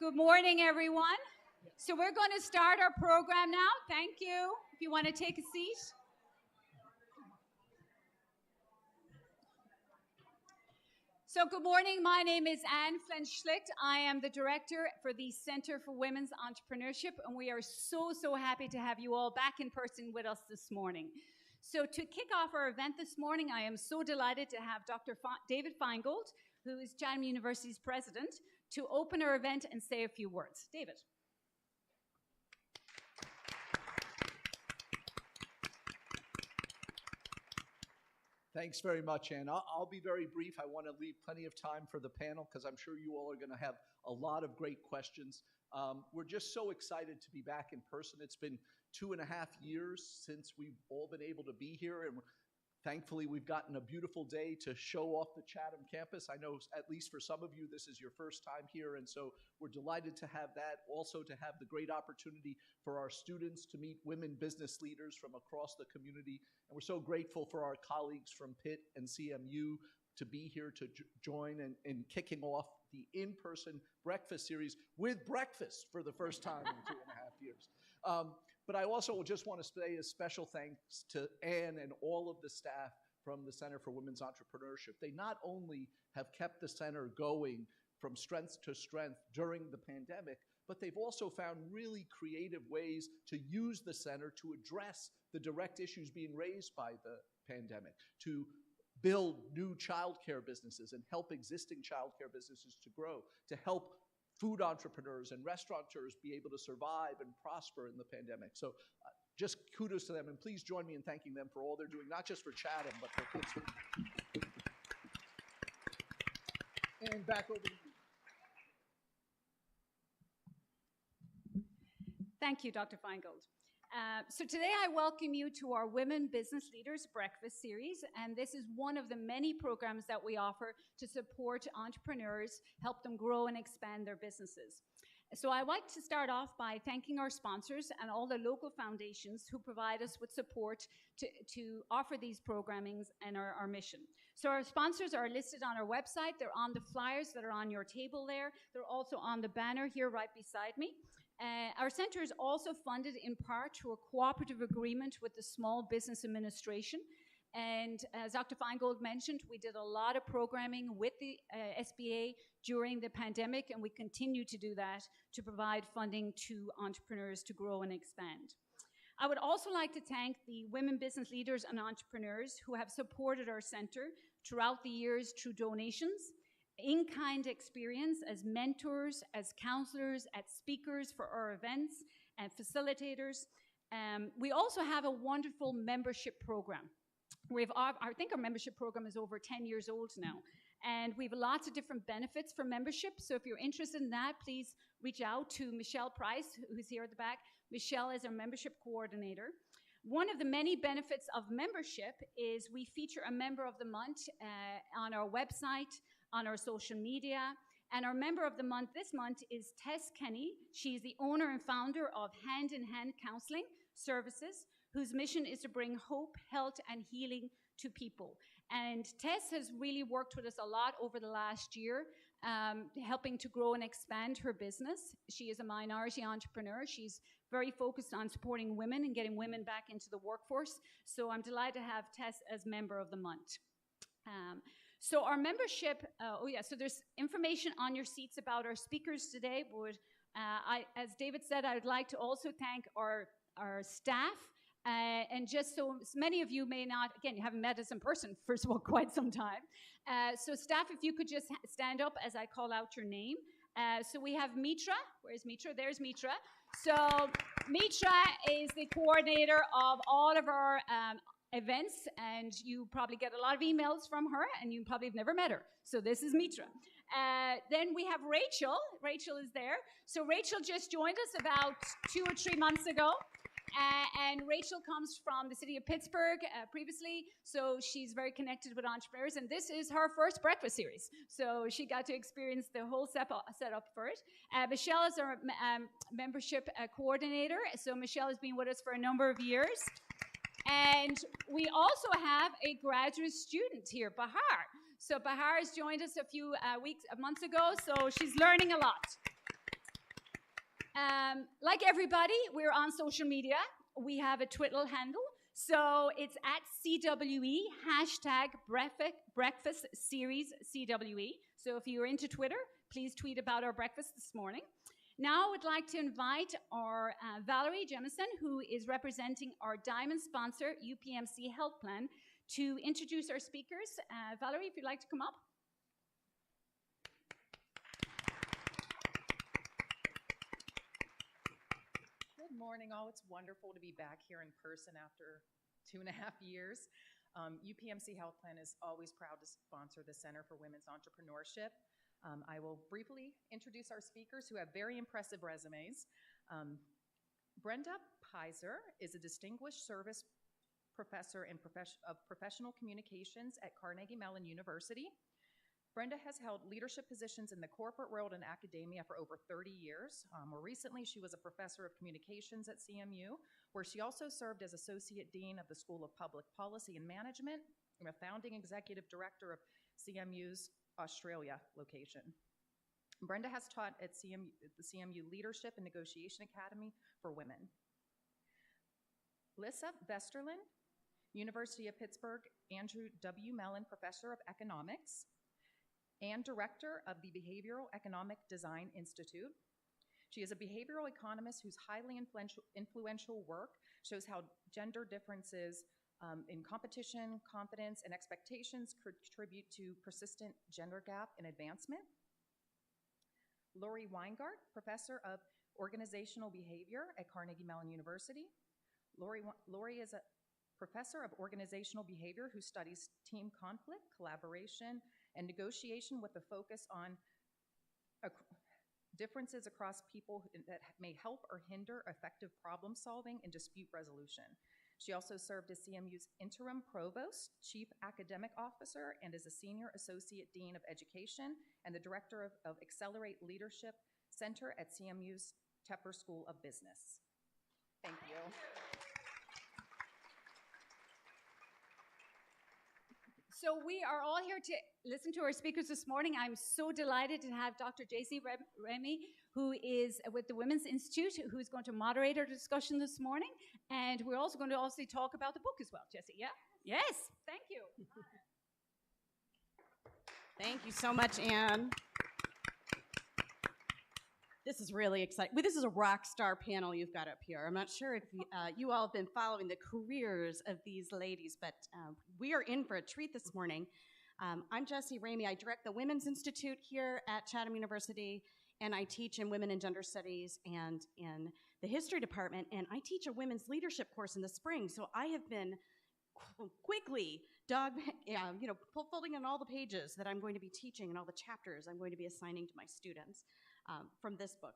Good morning, everyone. So we're going to start our program now. Thank you. If you want to take a seat. So good morning. My name is Anne Flenschlicht. I am the director for the Center for Women's Entrepreneurship, and we are so happy to have you all back in person with us this morning. So to kick off our event this morning, I am so delighted to have Dr. David Feingold, who is Chatham University's president, to open our event and say a few words. David. Thanks very much, Anne. I'll be very brief. I want to leave plenty of time for the panel because I'm sure you all are going to have a lot of great questions. We're just so excited to be back in person. It's been 2.5 years since we've all been able to be here, and thankfully we've gotten a beautiful day to show off the Chatham campus. I know at least for some of you this is your first time here, and so we're delighted to have that. Also to have the great opportunity for our students to meet women business leaders from across the community, and we're so grateful for our colleagues from Pitt and CMU to be here to join in kicking off the in-person breakfast series with breakfast for the first time in 2.5 years. But I also just want to say a special thanks to Anne and all of the staff from the Center for Women's Entrepreneurship. They not only have kept the center going from strength to strength during the pandemic, but they've also found really creative ways to use the center to address the direct issues being raised by the pandemic, to build new childcare businesses and help existing childcare businesses to grow, to help food entrepreneurs and restaurateurs be able to survive and prosper in the pandemic. So just kudos to them, and please join me in thanking them for all they're doing, not just for Chatham, but for Pittsburgh. And back over to you. Thank you, Dr. Feingold. So today I welcome you to our Women Business Leaders Breakfast Series, and this is one of the many programs that we offer to support entrepreneurs, help them grow and expand their businesses. So I'd like to start off by thanking our sponsors and all the local foundations who provide us with support to offer these programmings and our mission. So our sponsors are listed on our website. They're on the flyers that are on your table there. They're also on the banner here right beside me. Our center is also funded in part through a cooperative agreement with the Small Business Administration. And as Dr. Feingold mentioned, we did a lot of programming with the SBA during the pandemic, and we continue to do that to provide funding to entrepreneurs to grow and expand. I would also like to thank the women business leaders and entrepreneurs who have supported our center throughout the years through donations, in-kind experience as mentors, as counselors, as speakers for our events, and facilitators. We also have a wonderful membership program. I think our membership program is over 10 years old now, and we have lots of different benefits for membership. So if you're interested in that, please reach out to Michelle Price, who's here at the back. Michelle is our membership coordinator. One of the many benefits of membership is we feature a member of the month on our website, on our social media. And our member of the month this month is Tess Kenny. She's the owner and founder of Hand in Hand Counseling Services, whose mission is to bring hope, health, and healing to people. And Tess has really worked with us a lot over the last year, helping to grow and expand her business. She is a minority entrepreneur. She's very focused on supporting women and getting women back into the workforce. So I'm delighted to have Tess as member of the month. So our membership, so there's information on your seats about our speakers today, but as David said, I would like to also thank our staff. And just so many of you may not, again, you haven't met us in person, first of all, quite some time. So staff, if you could just stand up as I call out your name. So we have Mitra. Where's Mitra? There's Mitra. So Mitra is the coordinator of all of our events, and you probably get a lot of emails from her, and you probably have never met her. So this is Mitra. Then we have Rachel. Rachel is there. So Rachel just joined us about 2 or 3 months ago. And Rachel comes from the city of Pittsburgh previously, so she's very connected with entrepreneurs, and this is her first breakfast series. So she got to experience the whole setup for it. Michelle is our membership coordinator, so Michelle has been with us for a number of years. And we also have a graduate student here, Bahar. So Bahar has joined us a few months ago, so she's learning a lot. Like everybody, we're on social media. We have a Twitter handle. So it's at CWE, hashtag breakfast series CWE. So if you're into Twitter, please tweet about our breakfast this morning. Now I would like to invite our Valerie Jemison, who is representing our diamond sponsor, UPMC Health Plan, to introduce our speakers. Valerie, if you'd like to come up. Good morning, all. It's wonderful to be back here in person after 2.5 years. UPMC Health Plan is always proud to sponsor the Center for Women's Entrepreneurship. I will briefly introduce our speakers who have very impressive resumes. Brenda Pizer is a distinguished service professor of professional communications at Carnegie Mellon University. Brenda has held leadership positions in the corporate world and academia for over 30 years. More recently, she was a professor of communications at CMU, where she also served as Associate Dean of the School of Public Policy and Management and a founding executive director of CMU's Australia location. Brenda has taught at the CMU Leadership and Negotiation Academy for Women. Lissa Vesterlund, University of Pittsburgh Andrew W. Mellon Professor of Economics and Director of the Behavioral Economic Design Institute. She is a behavioral economist whose highly influential work shows how gender differences in competition, confidence, and expectations contribute to persistent gender gap in advancement. Lori Weingart, Professor of Organizational Behavior at Carnegie Mellon University. Lori is a professor of organizational behavior who studies team conflict, collaboration, and negotiation with a focus on differences across people that may help or hinder effective problem solving and dispute resolution. She also served as CMU's interim provost, chief academic officer, and is a senior associate dean of education and the director of Accelerate Leadership Center at CMU's Tepper School of Business. Thank you. So we are all here to listen to our speakers this morning. I'm so delighted to have Dr. J.C. Remy, who is with the Women's Institute, who's going to moderate our discussion this morning. And we're also going to talk about the book as well, Jessie, yeah? Yes, thank you. Thank you so much, Anne. This is really exciting. Well, this is a rock star panel you've got up here. I'm not sure if you all have been following the careers of these ladies, but we are in for a treat this morning. I'm Jessie Ramey. I direct the Women's Institute here at Chatham University, and I teach in Women and Gender Studies and in the History Department, and I teach a women's leadership course in the spring, so I have been quickly folding in all the pages that I'm going to be teaching and all the chapters I'm going to be assigning to my students from this book.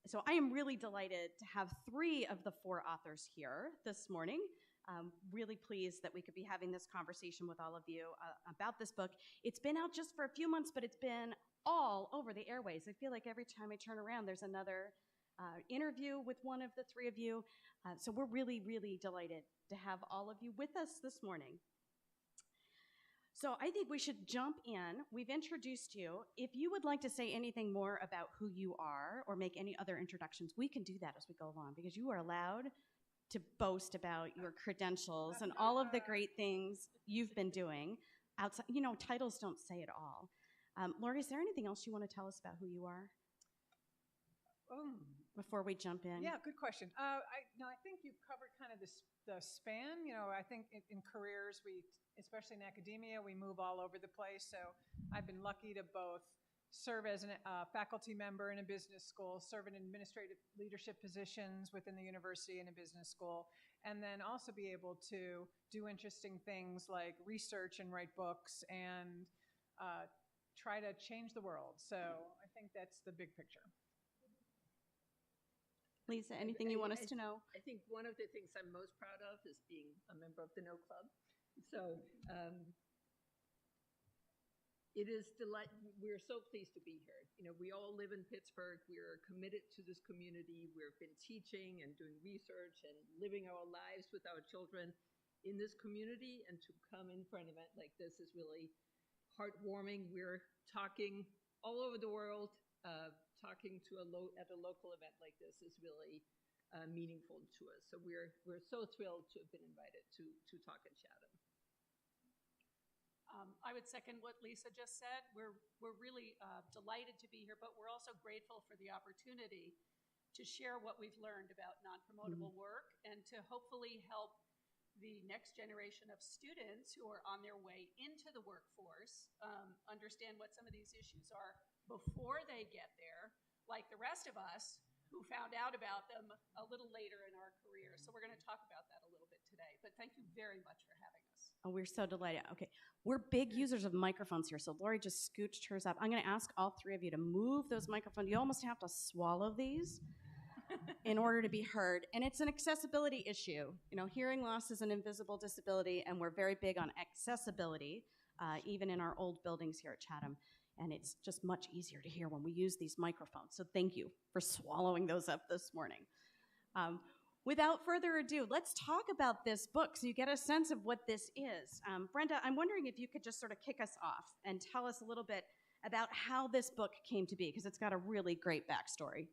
So I am really delighted to have 3 of the 4 authors here this morning. Really pleased that we could be having this conversation with all of you about this book. It's been out just for a few months, but it's been all over the airways. I feel like every time I turn around, there's another interview with one of the 3 of you. So we're really, really delighted to have all of you with us this morning. So I think we should jump in. We've introduced you. If you would like to say anything more about who you are or make any other introductions, we can do that as we go along, because you are allowed to boast about your credentials and all of the great things you've been doing. Outside, titles don't say it all. Lori, is there anything else you want to tell us about who you are before we jump in? Yeah, good question. I think you've covered kind of the span. I think in careers, especially in academia, we move all over the place. So I've been lucky to both serve as a faculty member in a business school, serve in administrative leadership positions within the university in a business school, and then also be able to do interesting things like research and write books and try to change the world. So I think that's the big picture. Lisa, anything you want us to know? I think one of the things I'm most proud of is being a member of the No Club. So it is we're so pleased to be here. We all live in Pittsburgh. We're committed to this community. We've been teaching and doing research and living our lives with our children in this community. And to come in for an event like this is really heartwarming. We're talking all over the world. Talking to at a local event like this is really meaningful to us. So we're so thrilled to have been invited to talk at Chatham. I would second what Lisa just said. We're really delighted to be here, but we're also grateful for the opportunity to share what we've learned about non-promotable work and to hopefully help the next generation of students who are on their way into the workforce understand what some of these issues are before they get there, like the rest of us who found out about them a little later in our career. So we're going to talk about that a little bit today, but thank you very much for having us. Oh, we're so delighted. Okay, we're big users of microphones here, so Lori just scooched hers up. I'm going to ask all three of you to move those microphones. You almost have to swallow these in order to be heard, and it's an accessibility issue. You know, hearing loss is an invisible disability, and we're very big on accessibility, even in our old buildings here at Chatham, and it's just much easier to hear when we use these microphones, so thank you for swallowing those up this morning. Without further ado, let's talk about this book so you get a sense of what this is. Brenda, I'm wondering if you could just sort of kick us off and tell us a little bit about how this book came to be, because it's got a really great backstory.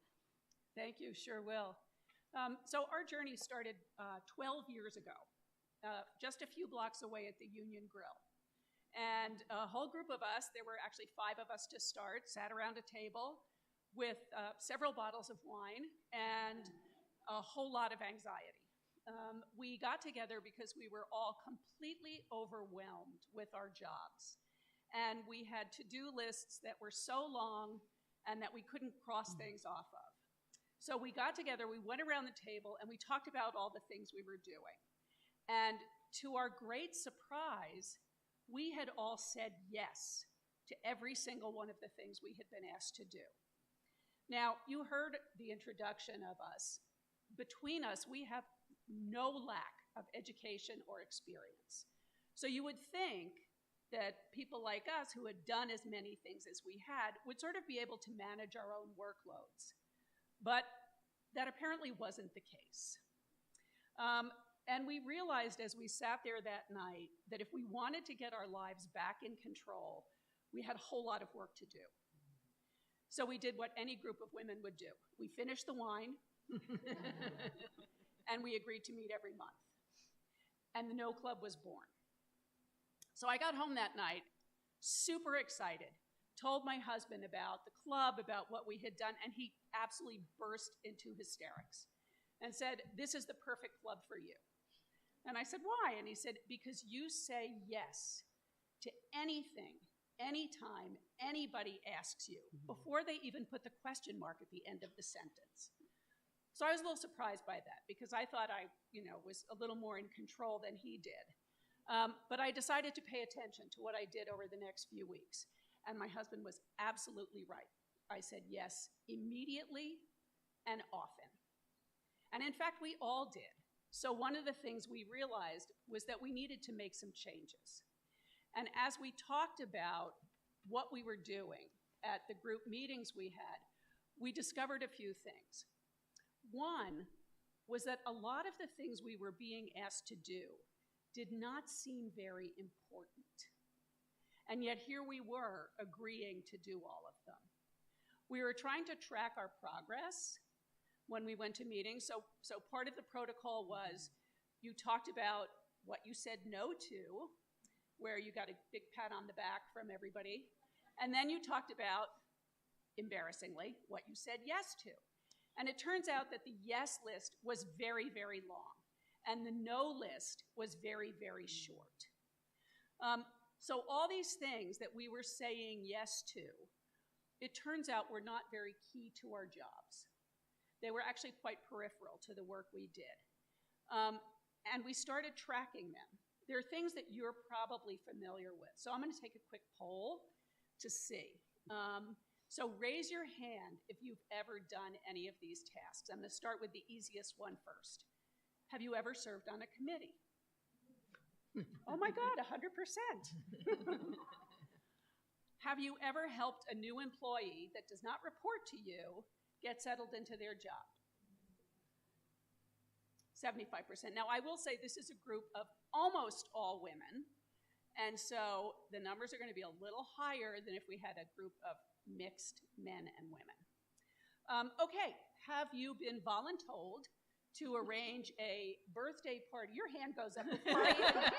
Thank you, sure will. So our journey started 12 years ago, just a few blocks away at the Union Grill. And a whole group of us, there were actually 5 of us to start, sat around a table with several bottles of wine and a whole lot of anxiety. We got together because we were all completely overwhelmed with our jobs. And we had to-do lists that were so long and that we couldn't cross things off of. So we got together, we went around the table, and we talked about all the things we were doing. And to our great surprise, we had all said yes to every single one of the things we had been asked to do. Now, you heard the introduction of us. Between us, we have no lack of education or experience. So you would think that people like us who had done as many things as we had would sort of be able to manage our own workloads. But that apparently wasn't the case. And we realized as we sat there that night that if we wanted to get our lives back in control, we had a whole lot of work to do. So we did what any group of women would do. We finished the wine, and we agreed to meet every month. And the No Club was born. So I got home that night, super excited, told my husband about the club, about what we had done, and he absolutely burst into hysterics and said, "This is the perfect club for you." And I said, "Why?" And he said, "Because you say yes to anything, anytime anybody asks you, before they even put the question mark at the end of the sentence." So I was a little surprised by that because I thought I, was a little more in control than he did. But I decided to pay attention to what I did over the next few weeks. And my husband was absolutely right. I said yes immediately and often. And in fact, we all did. So one of the things we realized was that we needed to make some changes. And as we talked about what we were doing at the group meetings we had, we discovered a few things. One was that a lot of the things we were being asked to do did not seem very important. And yet here we were agreeing to do all of them. We were trying to track our progress when we went to meetings. So part of the protocol was you talked about what you said no to, where you got a big pat on the back from everybody. And then you talked about, embarrassingly, what you said yes to. And it turns out that the yes list was very, very long. And the no list was very, very short. So all these things that we were saying yes to, it turns out were not very key to our jobs. They were actually quite peripheral to the work we did. And we started tracking them. There are things that you're probably familiar with. So I'm going to take a quick poll to see. So raise your hand if you've ever done any of these tasks. I'm going to start with the easiest one first. Have you ever served on a committee? Oh my God, 100%. Have you ever helped a new employee that does not report to you get settled into their job? 75%. Now, I will say this is a group of almost all women, And so the numbers are going to be a little higher than if we had a group of mixed men and women. Okay, have you been voluntold to arrange a birthday party? Your hand goes up before I even...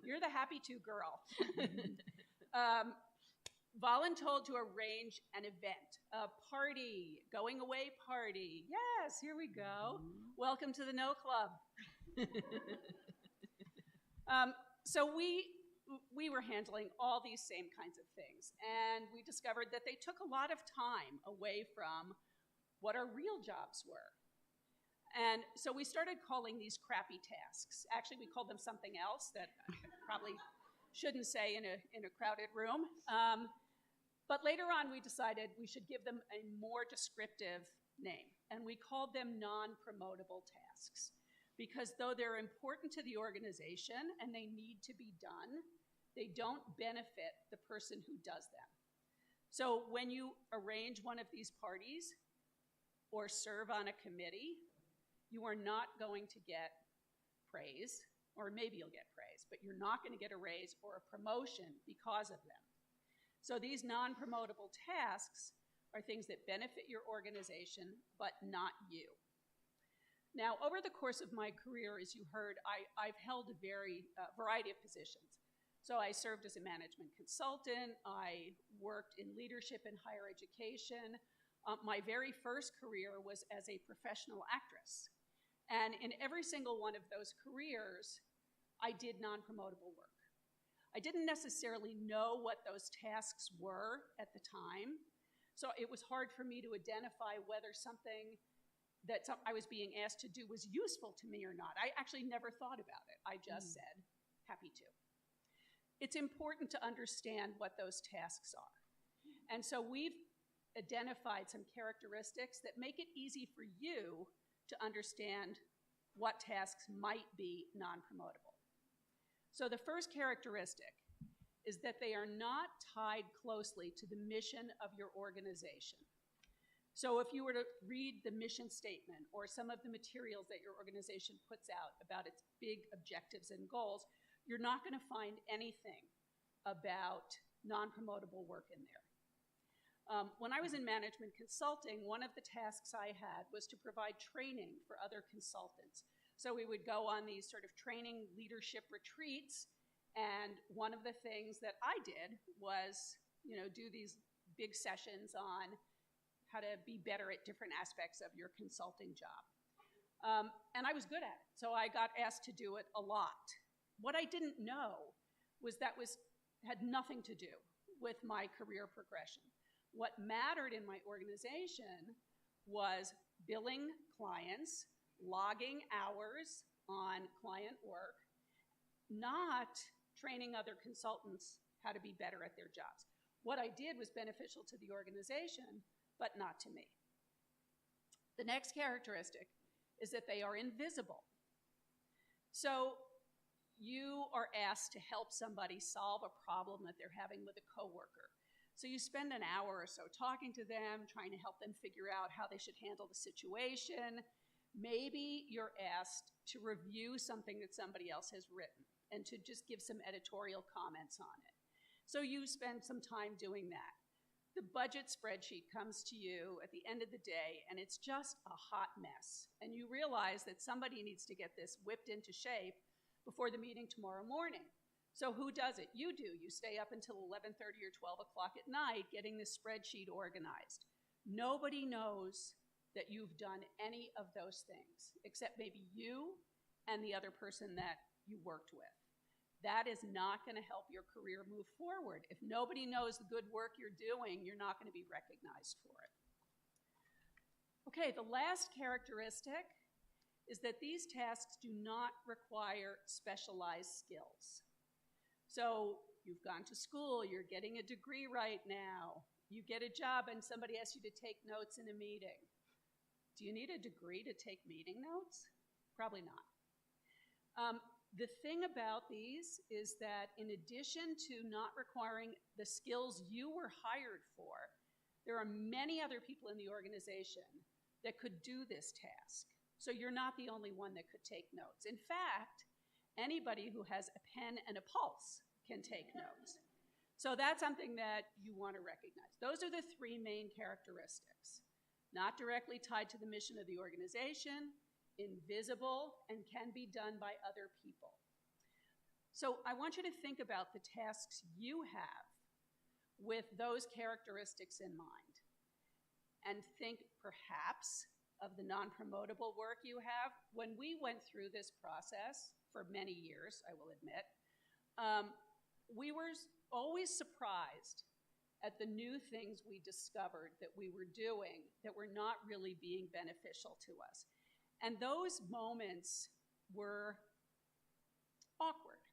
You're the happy two girl. Voluntold to arrange an event, a party, going away party. Yes, here we go. Welcome to the No Club. So we were handling all these same kinds of things, and we discovered that they took a lot of time away from what our real jobs were. And so we started calling these crappy tasks. Actually, we called them something else that I probably shouldn't say in a crowded room. But later on, we decided we should give them a more descriptive name, and we called them non-promotable tasks. Because though they're important to the organization and they need to be done, they don't benefit the person who does them. So when you arrange one of these parties or serve on a committee, you are not going to get praise, or maybe you'll get praise, but you're not going to get a raise or a promotion because of them. So these non-promotable tasks are things that benefit your organization, but not you. Now, over the course of my career, as you heard, I've held a variety of positions. So I served as a management consultant. I worked in leadership and higher education. My very first career was as a professional actress. And in every single one of those careers, I did non-promotable work. I didn't necessarily know what those tasks were at the time. So it was hard for me to identify whether something that I was being asked to do was useful to me or not. I actually never thought about it. I just said, happy to. It's important to understand what those tasks are. And so we've identified some characteristics that make it easy for you to understand what tasks might be non-promotable. So the first characteristic is that they are not tied closely to the mission of your organization. So if you were to read the mission statement or some of the materials that your organization puts out about its big objectives and goals, you're not going to find anything about non-promotable work in there. When I was in management consulting, one of the tasks I had was to provide training for other consultants. So we would go on these sort of training leadership retreats, and one of the things that I did was, do these big sessions on how to be better at different aspects of your consulting job. And I was good at it, so I got asked to do it a lot. What I didn't know was that had nothing to do with my career progression. What mattered in my organization was billing clients, logging hours on client work, not training other consultants how to be better at their jobs. What I did was beneficial to the organization, but not to me. The next characteristic is that they are invisible. So you are asked to help somebody solve a problem that they're having with a coworker. So you spend an hour or so talking to them, trying to help them figure out how they should handle the situation. Maybe you're asked to review something that somebody else has written and to just give some editorial comments on it. So you spend some time doing that. The budget spreadsheet comes to you at the end of the day, and it's just a hot mess. And you realize that somebody needs to get this whipped into shape before the meeting tomorrow morning. So who does it? You do. You stay up until 11:30 or 12 o'clock at night getting this spreadsheet organized. Nobody knows that you've done any of those things, except maybe you and the other person that you worked with. That is not going to help your career move forward. If nobody knows the good work you're doing, you're not going to be recognized for it. Okay, the last characteristic is that these tasks do not require specialized skills. So you've gone to school, you're getting a degree right now, you get a job and somebody asks you to take notes in a meeting. Do you need a degree to take meeting notes? Probably not. The thing about these is that in addition to not requiring the skills you were hired for, there are many other people in the organization that could do this task. So you're not the only one that could take notes. In fact, Anybody who has a pen and a pulse can take notes. So that's something that you want to recognize. Those are the three main characteristics. Not directly tied to the mission of the organization, invisible, and can be done by other people. So I want you to think about the tasks you have with those characteristics in mind. And think perhaps of the non-promotable work you have. When we went through this process for many years, I will admit, we were always surprised at the new things we discovered that we were doing that were not really being beneficial to us. And those moments were awkward.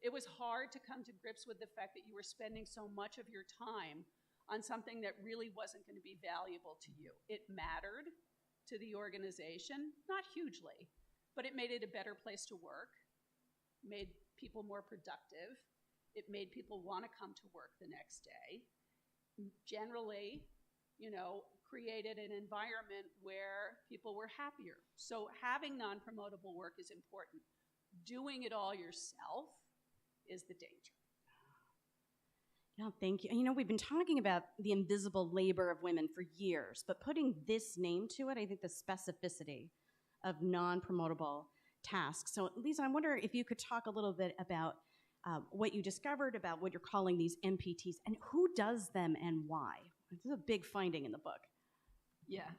It was hard to come to grips with the fact that you were spending so much of your time on something that really wasn't going to be valuable to you. It mattered to the organization, not hugely, but it made it a better place to work, made people more productive. It made people want to come to work the next day. Generally, created an environment where people were happier. So having non-promotable work is important. Doing it all yourself is the danger. No, thank you. We've been talking about the invisible labor of women for years, but putting this name to it, I think the specificity of non-promotable tasks. So, Lisa, I wonder if you could talk a little bit about what you discovered about what you're calling these MPTs and who does them and why. This is a big finding in the book. Yeah.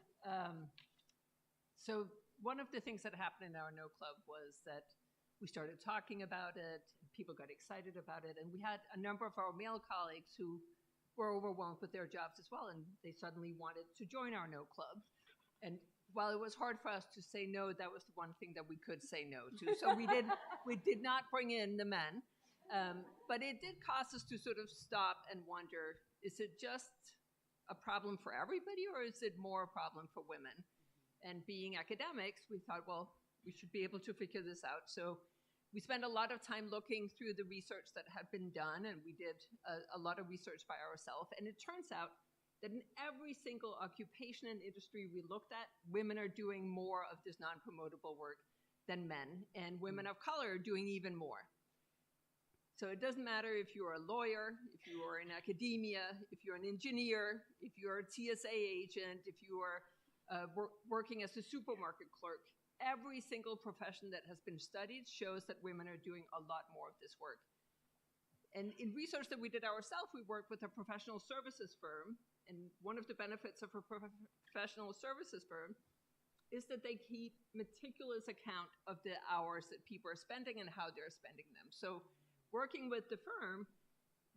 So one of the things that happened in our No Club was that we started talking about it, people got excited about it, and we had a number of our male colleagues who were overwhelmed with their jobs as well, and they suddenly wanted to join our No Club. And while it was hard for us to say no, that was the one thing that we could say no to. So we did not bring in the men, but it did cause us to sort of stop and wonder, is it just a problem for everybody, or is it more a problem for women? And being academics, we thought, well, we should be able to figure this out. So we spent a lot of time looking through the research that had been done, and we did a lot of research by ourselves. And it turns out that in every single occupation and industry we looked at, women are doing more of this non-promotable work than men, and women of color are doing even more. So it doesn't matter if you're a lawyer, if you are in academia, if you're an engineer, if you're a TSA agent, if you are working as a supermarket clerk. Every single profession that has been studied shows that women are doing a lot more of this work. And in research that we did ourselves, we worked with a professional services firm. And one of the benefits of a professional services firm is that they keep meticulous account of the hours that people are spending and how they're spending them. So working with the firm,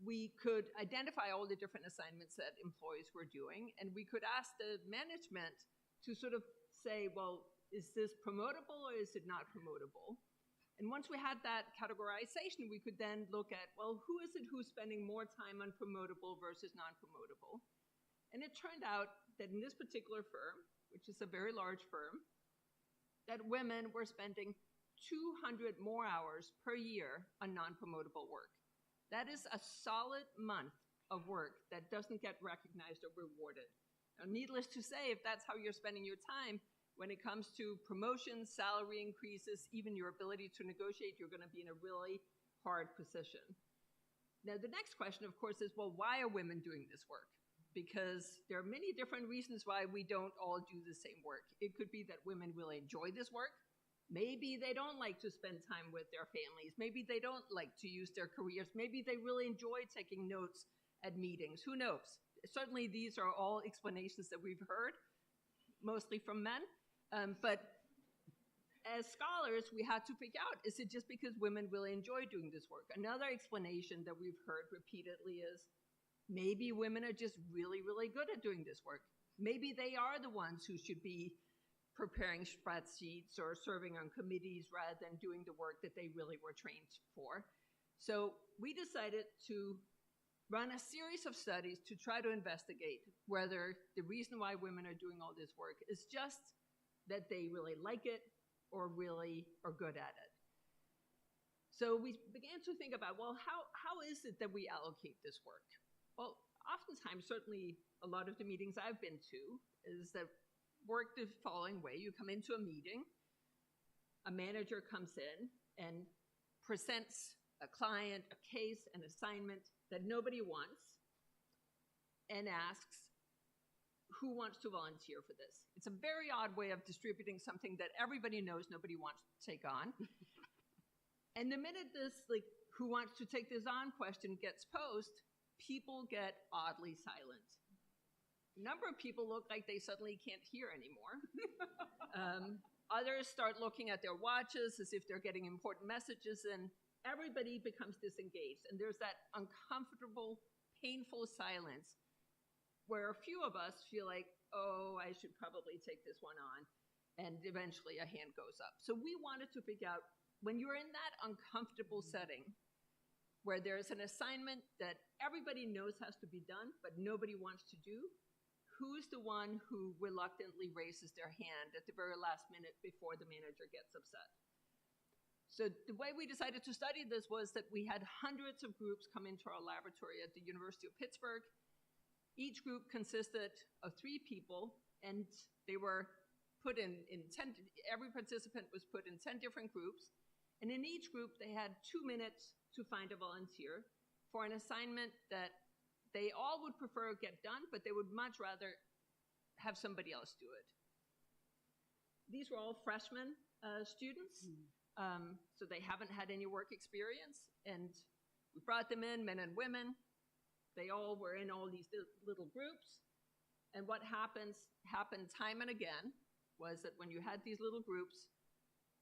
we could identify all the different assignments that employees were doing, and we could ask the management to sort of say, well, is this promotable or is it not promotable? And once we had that categorization, we could then look at, well, who is it who's spending more time on promotable versus non-promotable? And it turned out that in this particular firm, which is a very large firm, that women were spending 200 more hours per year on non-promotable work. That is a solid month of work that doesn't get recognized or rewarded. Now, needless to say, if that's how you're spending your time, when it comes to promotions, salary increases, even your ability to negotiate, you're going to be in a really hard position. Now, the next question, of course, is, well, why are women doing this work? Because there are many different reasons why we don't all do the same work. It could be that women really enjoy this work. Maybe they don't like to spend time with their families. Maybe they don't like to use their careers. Maybe they really enjoy taking notes at meetings. Who knows? Certainly, these are all explanations that we've heard, mostly from men. But as scholars, we had to figure out, is it just because women really enjoy doing this work? Another explanation that we've heard repeatedly is maybe women are just really, really good at doing this work. Maybe they are the ones who should be preparing spreadsheets or serving on committees rather than doing the work that they really were trained for. So we decided to run a series of studies to try to investigate whether the reason why women are doing all this work is just that they really like it or really are good at it. So we began to think about, well, how is it that we allocate this work? Well, oftentimes, certainly a lot of the meetings I've been to is that work the following way. You come into a meeting, a manager comes in, and presents a client, a case, an assignment that nobody wants, and asks, who wants to volunteer for this? It's a very odd way of distributing something that everybody knows nobody wants to take on. And the minute this, like, who wants to take this on question gets posed, people get oddly silent. A number of people look like they suddenly can't hear anymore. Others start looking at their watches as if they're getting important messages, and everybody becomes disengaged. And there's that uncomfortable, painful silence where a few of us feel like, oh, I should probably take this one on. And eventually a hand goes up. So we wanted to figure out, when you're in that uncomfortable setting where there's an assignment that everybody knows has to be done, but nobody wants to do, who's the one who reluctantly raises their hand at the very last minute before the manager gets upset? So the way we decided to study this was that we had hundreds of groups come into our laboratory at the University of Pittsburgh. Each group consisted of 3 people, and they were put in 10, every participant was put in 10 different groups. And in each group, they had 2 minutes to find a volunteer for an assignment that they all would prefer get done, but they would much rather have somebody else do it. These were all freshman students, so they haven't had any work experience. And we brought them in, men and women. They all were in all these little groups. And what happened time and again was that when you had these little groups,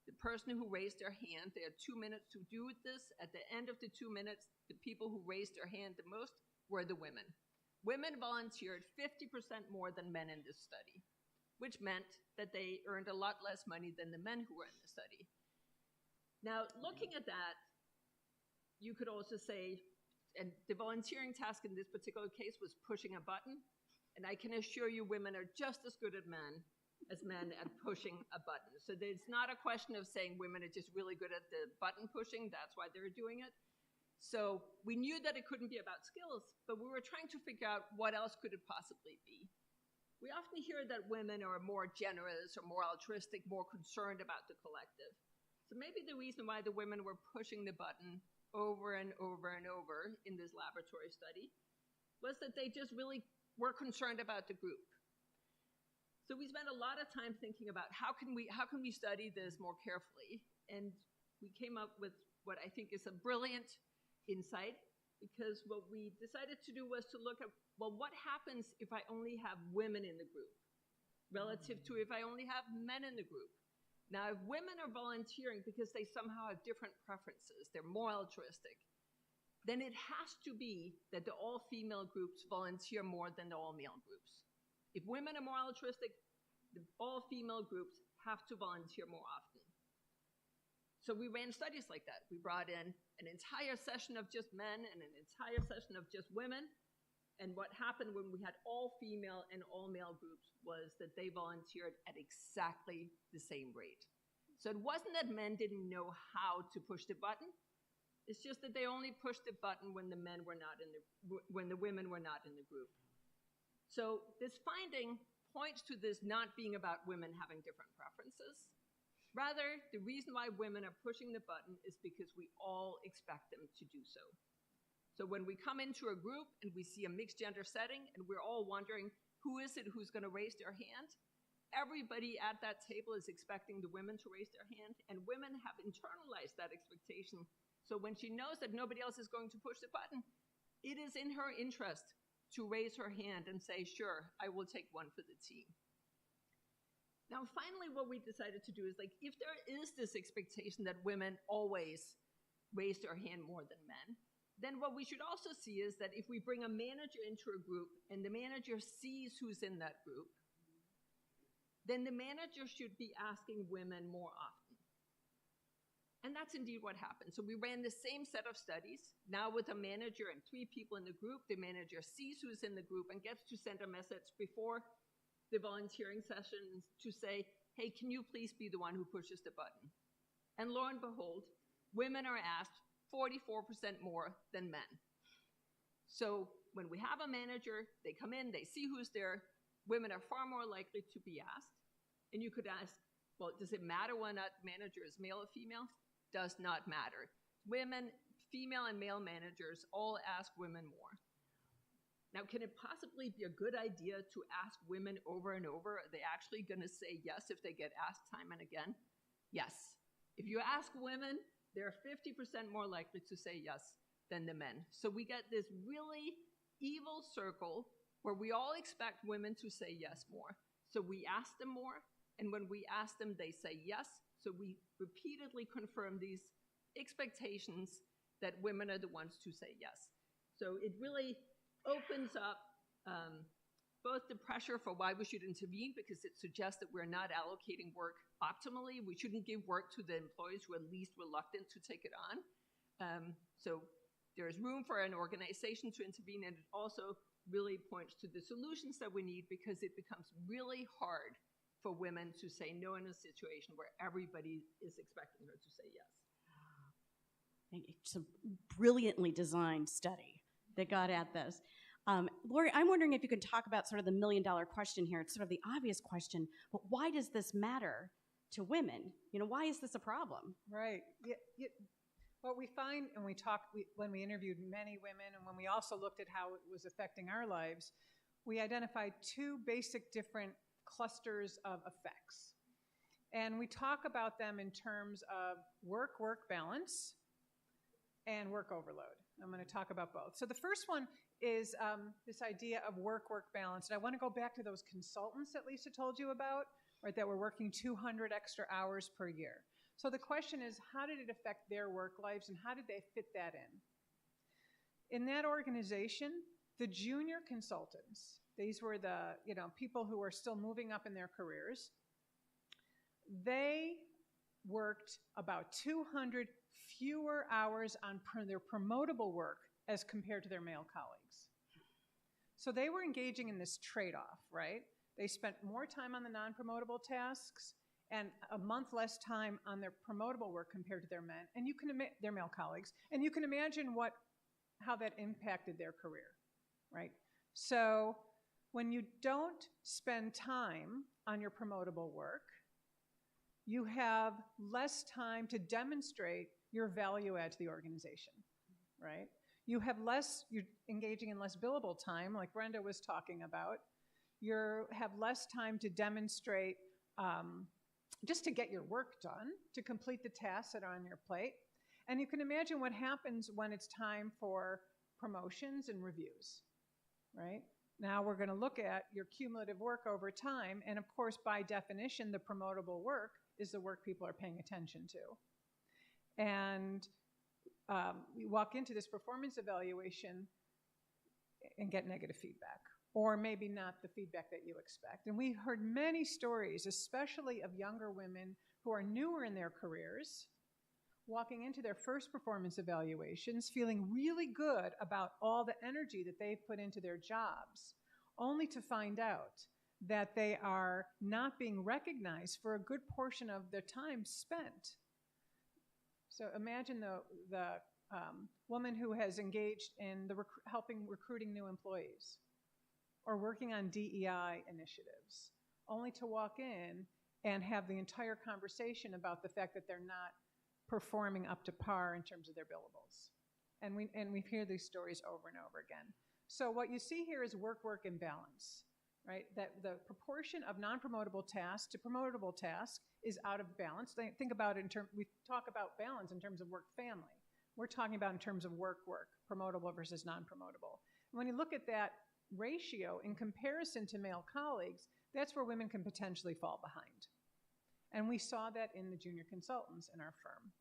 the person who raised their hand, they had 2 minutes to do this. At the end of the 2 minutes, the people who raised their hand the most were the women. Women volunteered 50% more than men in this study, which meant that they earned a lot less money than the men who were in the study. Now, looking at that, you could also say, and the volunteering task in this particular case was pushing a button, and I can assure you women are just as good as men at pushing a button. So it's not a question of saying women are just really good at the button pushing, that's why they're doing it. So we knew that it couldn't be about skills, but we were trying to figure out what else could it possibly be. We often hear that women are more generous or more altruistic, more concerned about the collective. So maybe the reason why the women were pushing the button over and over and over in this laboratory study was that they just really were concerned about the group. So we spent a lot of time thinking about how can we study this more carefully, and we came up with what I think is a brilliant insight, because what we decided to do was to look at, well, what happens if I only have women in the group relative to if I only have men in the group? Now, if women are volunteering because they somehow have different preferences, they're more altruistic, then it has to be that the all-female groups volunteer more than the all-male groups. If women are more altruistic, the all-female groups have to volunteer more often. So we ran studies like that. We brought in an entire session of just men and an entire session of just women. And what happened when we had all-female and all-male groups was that they volunteered at exactly the same rate. So it wasn't that men didn't know how to push the button. It's just that they only pushed the button when the women were not in the group. So this finding points to this not being about women having different preferences. Rather, the reason why women are pushing the button is because we all expect them to do so. So when we come into a group and we see a mixed gender setting and we're all wondering who is it who's going to raise their hand, everybody at that table is expecting the women to raise their hand, and women have internalized that expectation. So when she knows that nobody else is going to push the button, it is in her interest to raise her hand and say, sure, I will take one for the team. Now, finally, what we decided to do is, like, if there is this expectation that women always raise their hand more than men, then what we should also see is that if we bring a manager into a group and the manager sees who's in that group, then the manager should be asking women more often. And that's indeed what happened. So we ran the same set of studies, now with a manager and 3 people in the group. The manager sees who's in the group and gets to send a message before the volunteering session to say, hey, can you please be the one who pushes the button? And lo and behold, women are asked 44% more than men. So when we have a manager, they come in, they see who's there, women are far more likely to be asked. And you could ask, well, does it matter whether or not manager is male or female? does not matter. Women, female and male managers all ask women more. Now, can it possibly be a good idea to ask women over and over? Are they actually going to say yes if they get asked time and again? Yes. If you ask women, they're 50% more likely to say yes than the men. So we get this really evil circle where we all expect women to say yes more. So we ask them more, and when we ask them, they say yes. So we repeatedly confirm these expectations that women are the ones to say yes. So it really opens up both the pressure for why we should intervene, because it suggests that we're not allocating work optimally. We shouldn't give work to the employees who are least reluctant to take it on. So there's room for an organization to intervene, and it also really points to the solutions that we need, because it becomes really hard for women to say no in a situation where everybody is expecting her to say yes. It's a brilliantly designed study that got at this. Lori, I'm wondering if you can talk about sort of the million-dollar question here. It's sort of the obvious question, but why does this matter to women? You know, why is this a problem? Right. What we find, and when we interviewed many women, and when we also looked at how it was affecting our lives, we identified two basic different clusters of effects. And we talk about them in terms of work-work balance and work overload. I'm going to talk about both. So the first one is this idea of work-work balance. And I want to go back to those consultants that Lisa told you about, right, that were working 200 extra hours per year. So the question is, how did it affect their work lives, and how did they fit that in? In that organization, the junior consultants, these were the people who were still moving up in their careers, they worked about 200 fewer hours on their promotable work as compared to their male colleagues. So they were engaging in this trade-off, right? They spent more time on the non-promotable tasks and a month less time on their promotable work compared to their men, and their male colleagues. And you can imagine how that impacted their career, right? So when you don't spend time on your promotable work, you have less time to demonstrate your value add to the organization, right? You're engaging in less billable time, like Brenda was talking about. You have less time to demonstrate, just to get your work done, to complete the tasks that are on your plate. And you can imagine what happens when it's time for promotions and reviews, right? Now we're going to look at your cumulative work over time, and of course, by definition, the promotable work is the work people are paying attention to. And we walk into this performance evaluation and get negative feedback, or maybe not the feedback that you expect. And we heard many stories, especially of younger women who are newer in their careers, walking into their first performance evaluations, feeling really good about all the energy that they've put into their jobs, only to find out that they are not being recognized for a good portion of their time spent. So imagine the woman who has engaged in helping recruiting new employees or working on DEI initiatives, only to walk in and have the entire conversation about the fact that they're not performing up to par in terms of their billables. And we hear these stories over and over again. So what you see here is work-work imbalance, right? That the proportion of non-promotable tasks to promotable tasks is out of balance. Think about it we talk about balance in terms of work-family. We're talking about in terms of work-work, promotable versus non-promotable. And when you look at that ratio in comparison to male colleagues, that's where women can potentially fall behind. And we saw that in the junior consultants in our firm.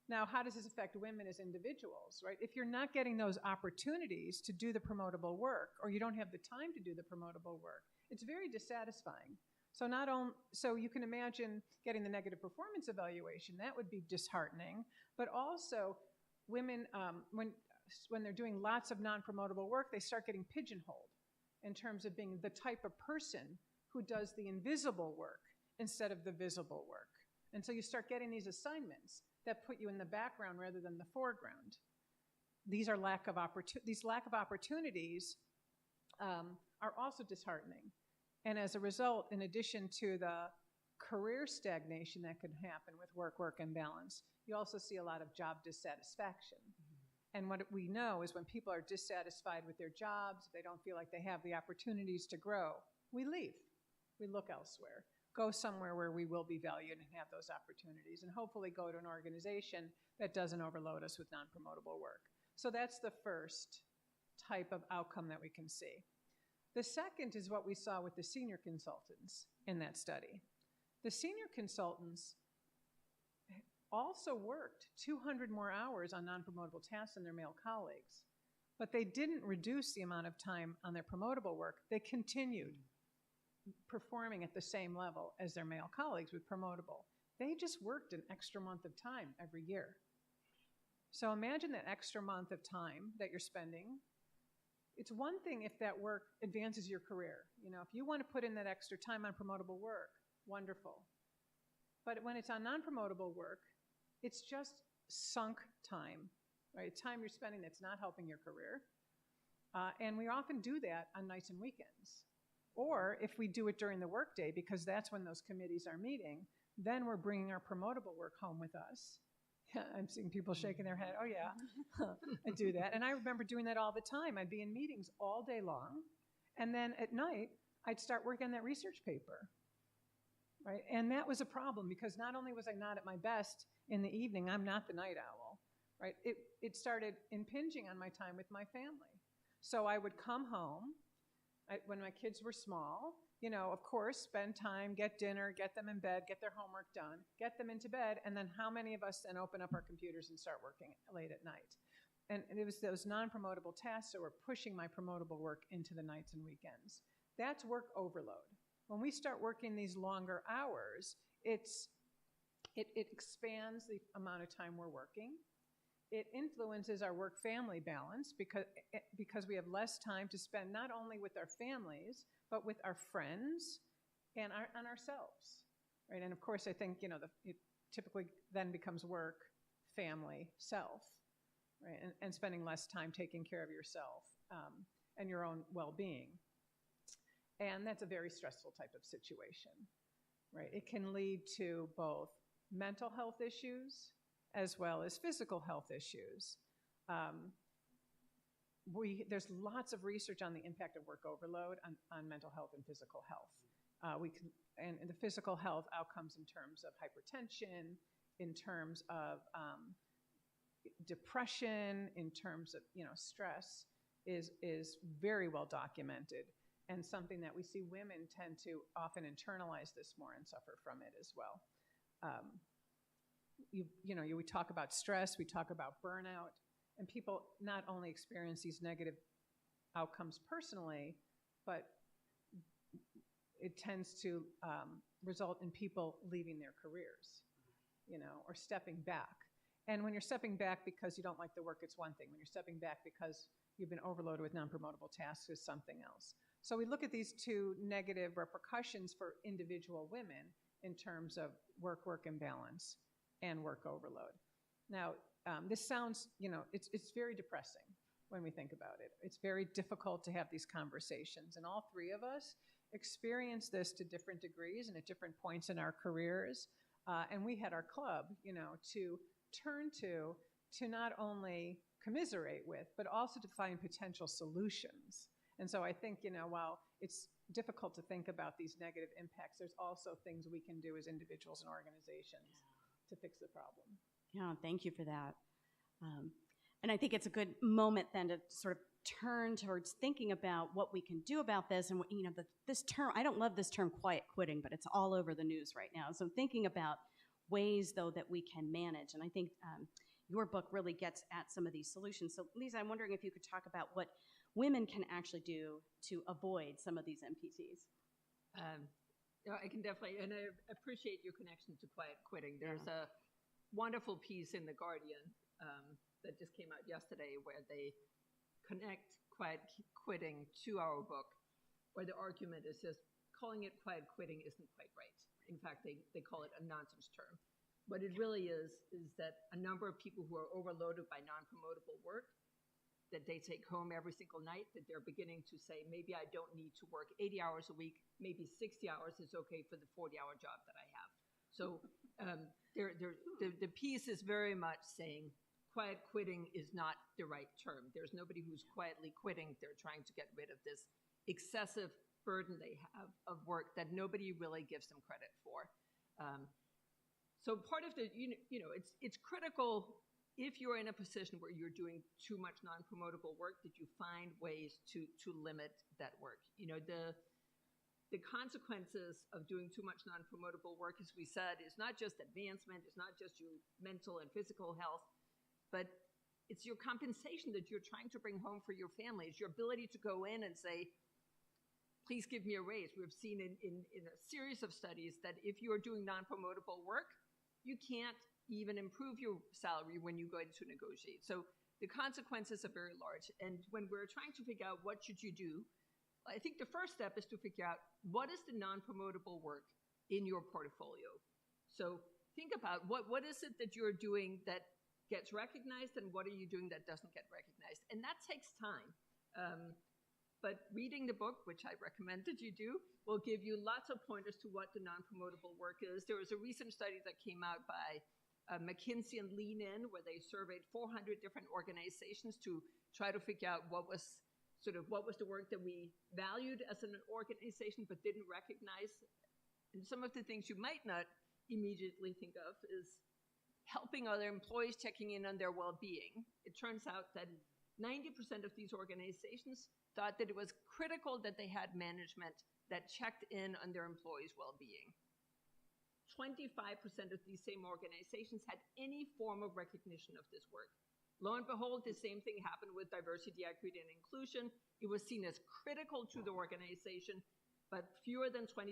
Now, how does this affect women as individuals, right? If you're not getting those opportunities to do the promotable work, or you don't have the time to do the promotable work, it's very dissatisfying. So you can imagine getting the negative performance evaluation. That would be disheartening. But also, women, when they're doing lots of non-promotable work, they start getting pigeonholed in terms of being the type of person who does the invisible work instead of the visible work. And so you start getting these assignments that put you in the background rather than the foreground. These lack of opportunities are also disheartening. And as a result, in addition to the career stagnation that can happen with work-work imbalance. You also see a lot of job dissatisfaction. And what we know is when people are dissatisfied with their jobs, they don't feel like they have the opportunities to grow, we leave. We look elsewhere. Go somewhere where we will be valued and have those opportunities, and hopefully go to an organization that doesn't overload us with non-promotable work. So that's the first type of outcome that we can see. The second is what we saw with the senior consultants in that study. The senior consultants also worked 200 more hours on non-promotable tasks than their male colleagues, but they didn't reduce the amount of time on their promotable work. They continued performing at the same level as their male colleagues with promotable. They just worked an extra month of time every year. So imagine that extra month of time that you're spending. It's one thing if that work advances your career. You know, if you want to put in that extra time on promotable work, wonderful. But when it's on non-promotable work, it's just sunk time, right? Time you're spending that's not helping your career. And we often do that on nights and weekends. Or if we do it during the workday, because that's when those committees are meeting, then we're bringing our promotable work home with us. I'm seeing people shaking their head. Oh, yeah, I do that. And I remember doing that all the time. I'd be in meetings all day long. And then at night, I'd start working on that research paper. Right? And that was a problem because not only was I not at my best in the evening, I'm not the night owl. Right? It started impinging on my time with my family. So I would come home when my kids were small, you know, of course, spend time, get dinner, get them in bed, get their homework done, get them into bed, and then how many of us then open up our computers and start working late at night? And it was those non-promotable tasks that were pushing my promotable work into the nights and weekends. That's work overload. When we start working these longer hours, it expands the amount of time we're working. It influences our work-family balance because we have less time to spend not only with our families, but with our friends and on ourselves, right? And of course, I think, you know, it typically then becomes work, family, self, right? And spending less time taking care of yourself and your own well-being. And that's a very stressful type of situation, right? It can lead to both mental health issues as well as physical health issues. There's lots of research on the impact of work overload on mental health and physical health. And the physical health outcomes in terms of hypertension, in terms of depression, in terms of, you know, stress is very well documented, and something that we see women tend to often internalize this more and suffer from it as well. We talk about stress, we talk about burnout, and people not only experience these negative outcomes personally, but it tends to result in people leaving their careers, you know, or stepping back. And when you're stepping back because you don't like the work, it's one thing. When you're stepping back because you've been overloaded with non-promotable tasks, it's something else. So we look at these two negative repercussions for individual women in terms of work-work imbalance and work overload. Now, this sounds, you know, it's very depressing when we think about it. It's very difficult to have these conversations, and all three of us experience this to different degrees and at different points in our careers. And we had our club, you know, to turn to not only commiserate with, but also to find potential solutions. And so I think, you know, while it's difficult to think about these negative impacts, there's also things we can do as individuals and organizations to fix the problem. Yeah, thank you for that. And I think it's a good moment then to sort of turn towards thinking about what we can do about this. And, you know, this term, I don't love this term quiet quitting, but it's all over the news right now. So thinking about ways, though, that we can manage. And I think your book really gets at some of these solutions. So, Lisa, I'm wondering if you could talk about what women can actually do to avoid some of these NPTs. I can definitely, and I appreciate your connection to quiet quitting. There's a wonderful piece in The Guardian that just came out yesterday where they connect quiet quitting to our book, where the argument is just calling it quiet quitting isn't quite right. In fact, they call it a nonsense term. What it really is that a number of people who are overloaded by non-promotable work that they take home every single night, that they're beginning to say, maybe I don't need to work 80 hours a week, maybe 60 hours is okay for the 40-hour job that I have. So the piece is very much saying quiet quitting is not the right term. There's nobody who's quietly quitting. They're trying to get rid of this excessive burden they have of work that nobody really gives them credit for. So part of the, it's critical if you're in a position where you're doing too much non-promotable work, that you find ways to limit that work. The consequences of doing too much non-promotable work, as we said, is not just advancement, it's not just your mental and physical health, but it's your compensation that you're trying to bring home for your family. It's your ability to go in and say, please give me a raise. We've seen in a series of studies that if you're doing non-promotable work, you can't even improve your salary when you go in to negotiate. So the consequences are very large. And when we're trying to figure out what should you do, I think the first step is to figure out what is the non-promotable work in your portfolio. So think about what is it that you're doing that gets recognized and what are you doing that doesn't get recognized. And that takes time. But reading the book, which I recommend that you do, will give you lots of pointers to what the non-promotable work is. There was a recent study that came out by McKinsey and Lean In, where they surveyed 400 different organizations to try to figure out what was the work that we valued as an organization but didn't recognize. And some of the things you might not immediately think of is helping other employees, checking in on their well-being. It turns out that 90% of these organizations thought that it was critical that they had management that checked in on their employees' well-being. 25% of these same organizations had any form of recognition of this work. Lo and behold, the same thing happened with diversity, equity, and inclusion. It was seen as critical to the organization, but fewer than 25%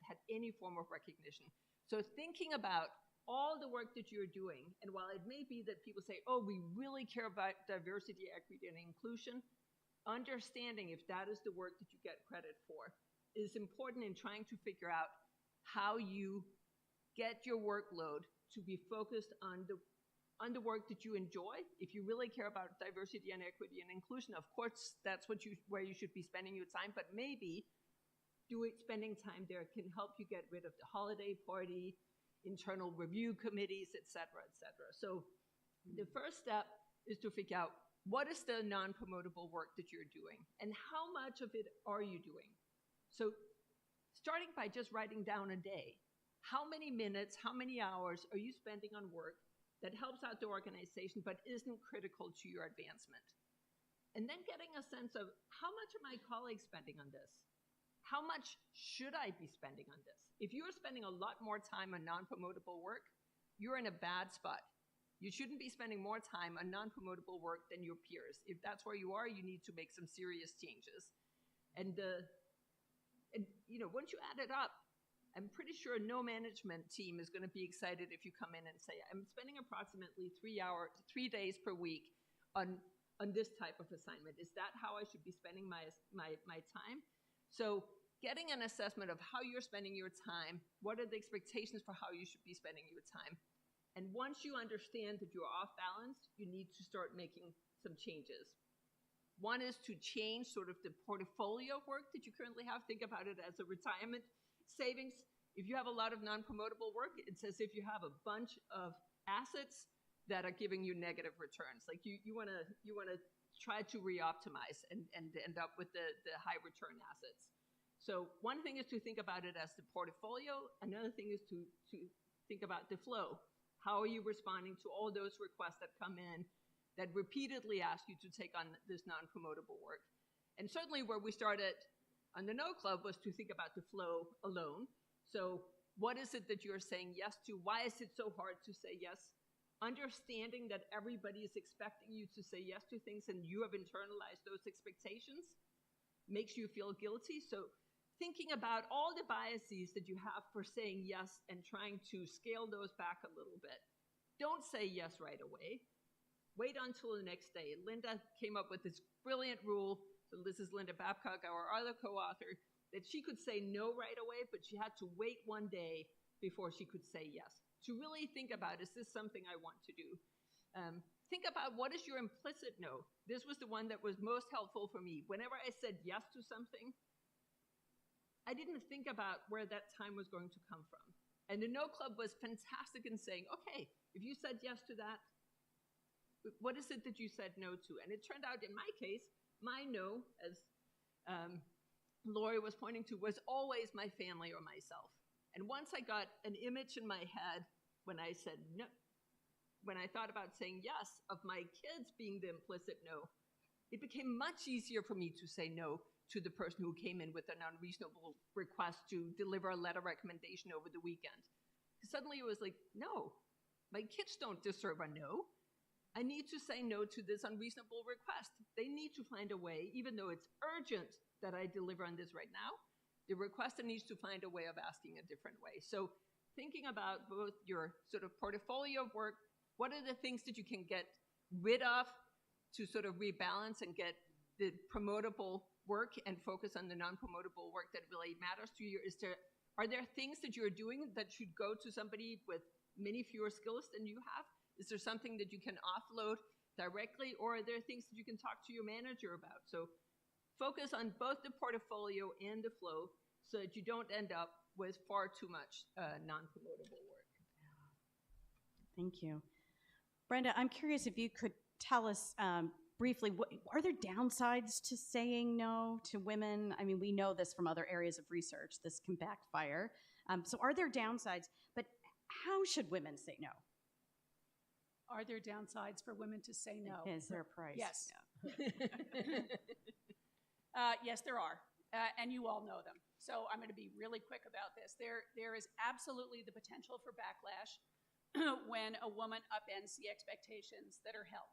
had any form of recognition. So thinking about all the work that you're doing, and while it may be that people say, oh, we really care about diversity, equity, and inclusion, understanding if that is the work that you get credit for is important in trying to figure out how you get your workload to be focused on the work that you enjoy. If you really care about diversity and equity and inclusion, of course, that's where you should be spending your time, but maybe spending time there can help you get rid of the holiday party, internal review committees, et cetera, et cetera. So the first step is to figure out what is the non-promotable work that you're doing and how much of it are you doing? So starting by just writing down a day, how many minutes, how many hours are you spending on work that helps out the organization but isn't critical to your advancement? And then getting a sense of how much are my colleagues spending on this? How much should I be spending on this? If you're spending a lot more time on non-promotable work, you're in a bad spot. You shouldn't be spending more time on non-promotable work than your peers. If that's where you are, you need to make some serious changes. And once you add it up, I'm pretty sure no management team is going to be excited if you come in and say, I'm spending approximately 3 days per week on this type of assignment. Is that how I should be spending my time? So getting an assessment of how you're spending your time, what are the expectations for how you should be spending your time? And once you understand that you're off balance, you need to start making some changes. One is to change sort of the portfolio of work that you currently have. Think about it as a retirement savings. If you have a lot of non-promotable work, it's as if you have a bunch of assets that are giving you negative returns. Like you want to try to re-optimize and end up with the high return assets. So one thing is to think about it as the portfolio. Another thing is to think about the flow. How are you responding to all those requests that come in that repeatedly ask you to take on this non-promotable work? And certainly where we started on the No Club was to think about the flow alone. So what is it that you're saying yes to? Why is it so hard to say yes? Understanding that everybody is expecting you to say yes to things and you have internalized those expectations makes you feel guilty. So thinking about all the biases that you have for saying yes and trying to scale those back a little bit. Don't say yes right away. Wait until the next day. Linda came up with this brilliant rule. So this is Linda Babcock, our other co-author, that she could say no right away, but she had to wait one day before she could say yes. To really think about, is this something I want to do? Think about what is your implicit no. This was the one that was most helpful for me. Whenever I said yes to something, I didn't think about where that time was going to come from. And the No Club was fantastic in saying, okay, if you said yes to that, what is it that you said no to? And it turned out in my case, my no, as Lori was pointing to, was always my family or myself. And once I got an image in my head when I said no, when I thought about saying yes, of my kids being the implicit no, it became much easier for me to say no to the person who came in with an unreasonable request to deliver a letter recommendation over the weekend. Suddenly it was like, no, my kids don't deserve a no. I need to say no to this unreasonable request. They need to find a way, even though it's urgent that I deliver on this right now, the requester needs to find a way of asking a different way. So thinking about both your sort of portfolio of work, what are the things that you can get rid of to sort of rebalance and get the promotable work and focus on the non-promotable work that really matters to you? Are there things that you're doing that should go to somebody with many fewer skills than you have? Is there something that you can offload directly, or are there things that you can talk to your manager about? So focus on both the portfolio and the flow so that you don't end up with far too much non-promotable work. Thank you. Brenda, I'm curious if you could tell us briefly, are there downsides to saying no to women? I mean, we know this from other areas of research. This can backfire. So are there downsides? But how should women say no? Are there downsides for women to say no? Is there a price? Yes. Yeah. Yes, there are, and you all know them. So I'm going to be really quick about this. There is absolutely the potential for backlash when a woman upends the expectations that are held.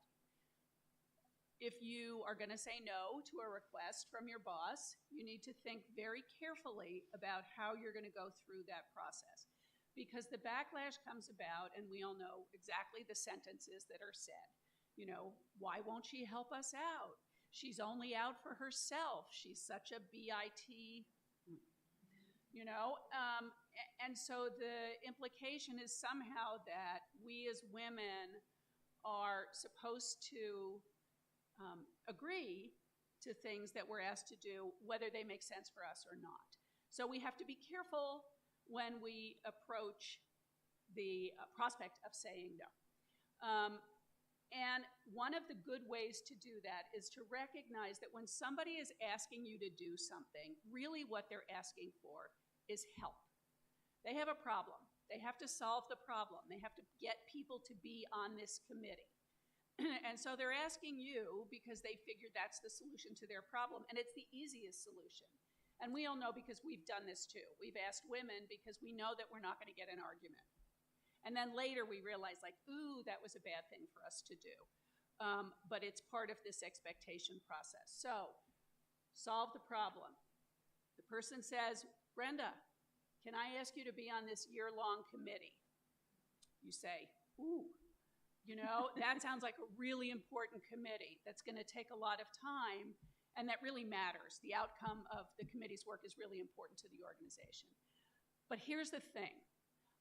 If you are going to say no to a request from your boss, you need to think very carefully about how you're going to go through that process. Because the backlash comes about, and we all know exactly the sentences that are said. You know, why won't she help us out? She's only out for herself. She's such a BIT, you know? And so the implication is somehow that we as women are supposed to agree to things that we're asked to do, whether they make sense for us or not. So we have to be careful when we approach the prospect of saying no. And one of the good ways to do that is to recognize that when somebody is asking you to do something, really what they're asking for is help. They have a problem. They have to solve the problem. They have to get people to be on this committee. And so they're asking you because they figure that's the solution to their problem, and it's the easiest solution. And we all know because we've done this too. We've asked women because we know that we're not going to get an argument. And then later we realize, like, ooh, that was a bad thing for us to do. But it's part of this expectation process. So, solve the problem. The person says, Brenda, can I ask you to be on this year-long committee? You say, ooh, you know, that sounds like a really important committee that's going to take a lot of time, and that really matters. The outcome of the committee's work is really important to the organization. But here's the thing.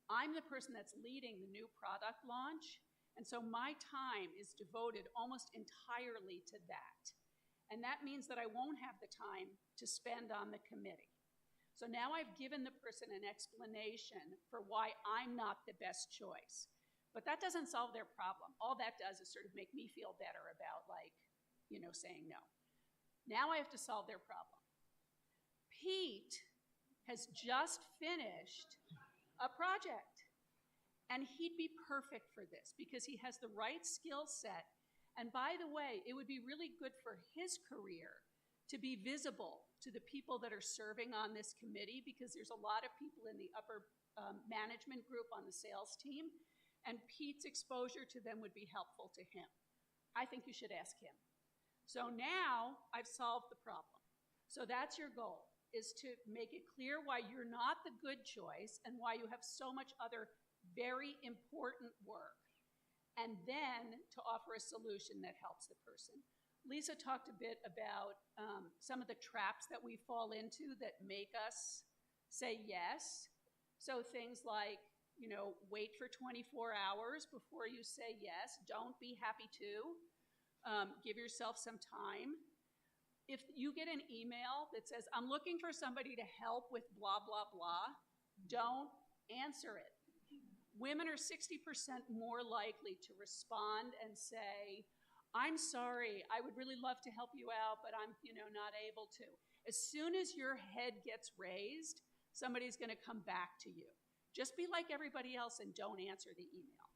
I'm the person that's leading the new product launch, and so my time is devoted almost entirely to that. And that means that I won't have the time to spend on the committee. So now I've given the person an explanation for why I'm not the best choice. But that doesn't solve their problem. All that does is sort of make me feel better about, like, you know, saying no. Now I have to solve their problem. Pete has just finished a project, and he'd be perfect for this because he has the right skill set. And by the way, it would be really good for his career to be visible to the people that are serving on this committee, because there's a lot of people in the upper management group on the sales team, and Pete's exposure to them would be helpful to him. I think you should ask him. So now I've solved the problem. So that's your goal, is to make it clear why you're not the good choice and why you have so much other very important work, and then to offer a solution that helps the person. Lisa talked a bit about some of the traps that we fall into that make us say yes. So things like, you know, wait for 24 hours before you say yes. Don't be happy to. Give yourself some time. If you get an email that says, I'm looking for somebody to help with blah, blah, blah, don't answer it. Women are 60% more likely to respond and say, I'm sorry, I would really love to help you out, but I'm, not able to. As soon as your head gets raised, somebody's going to come back to you. Just be like everybody else and don't answer the email.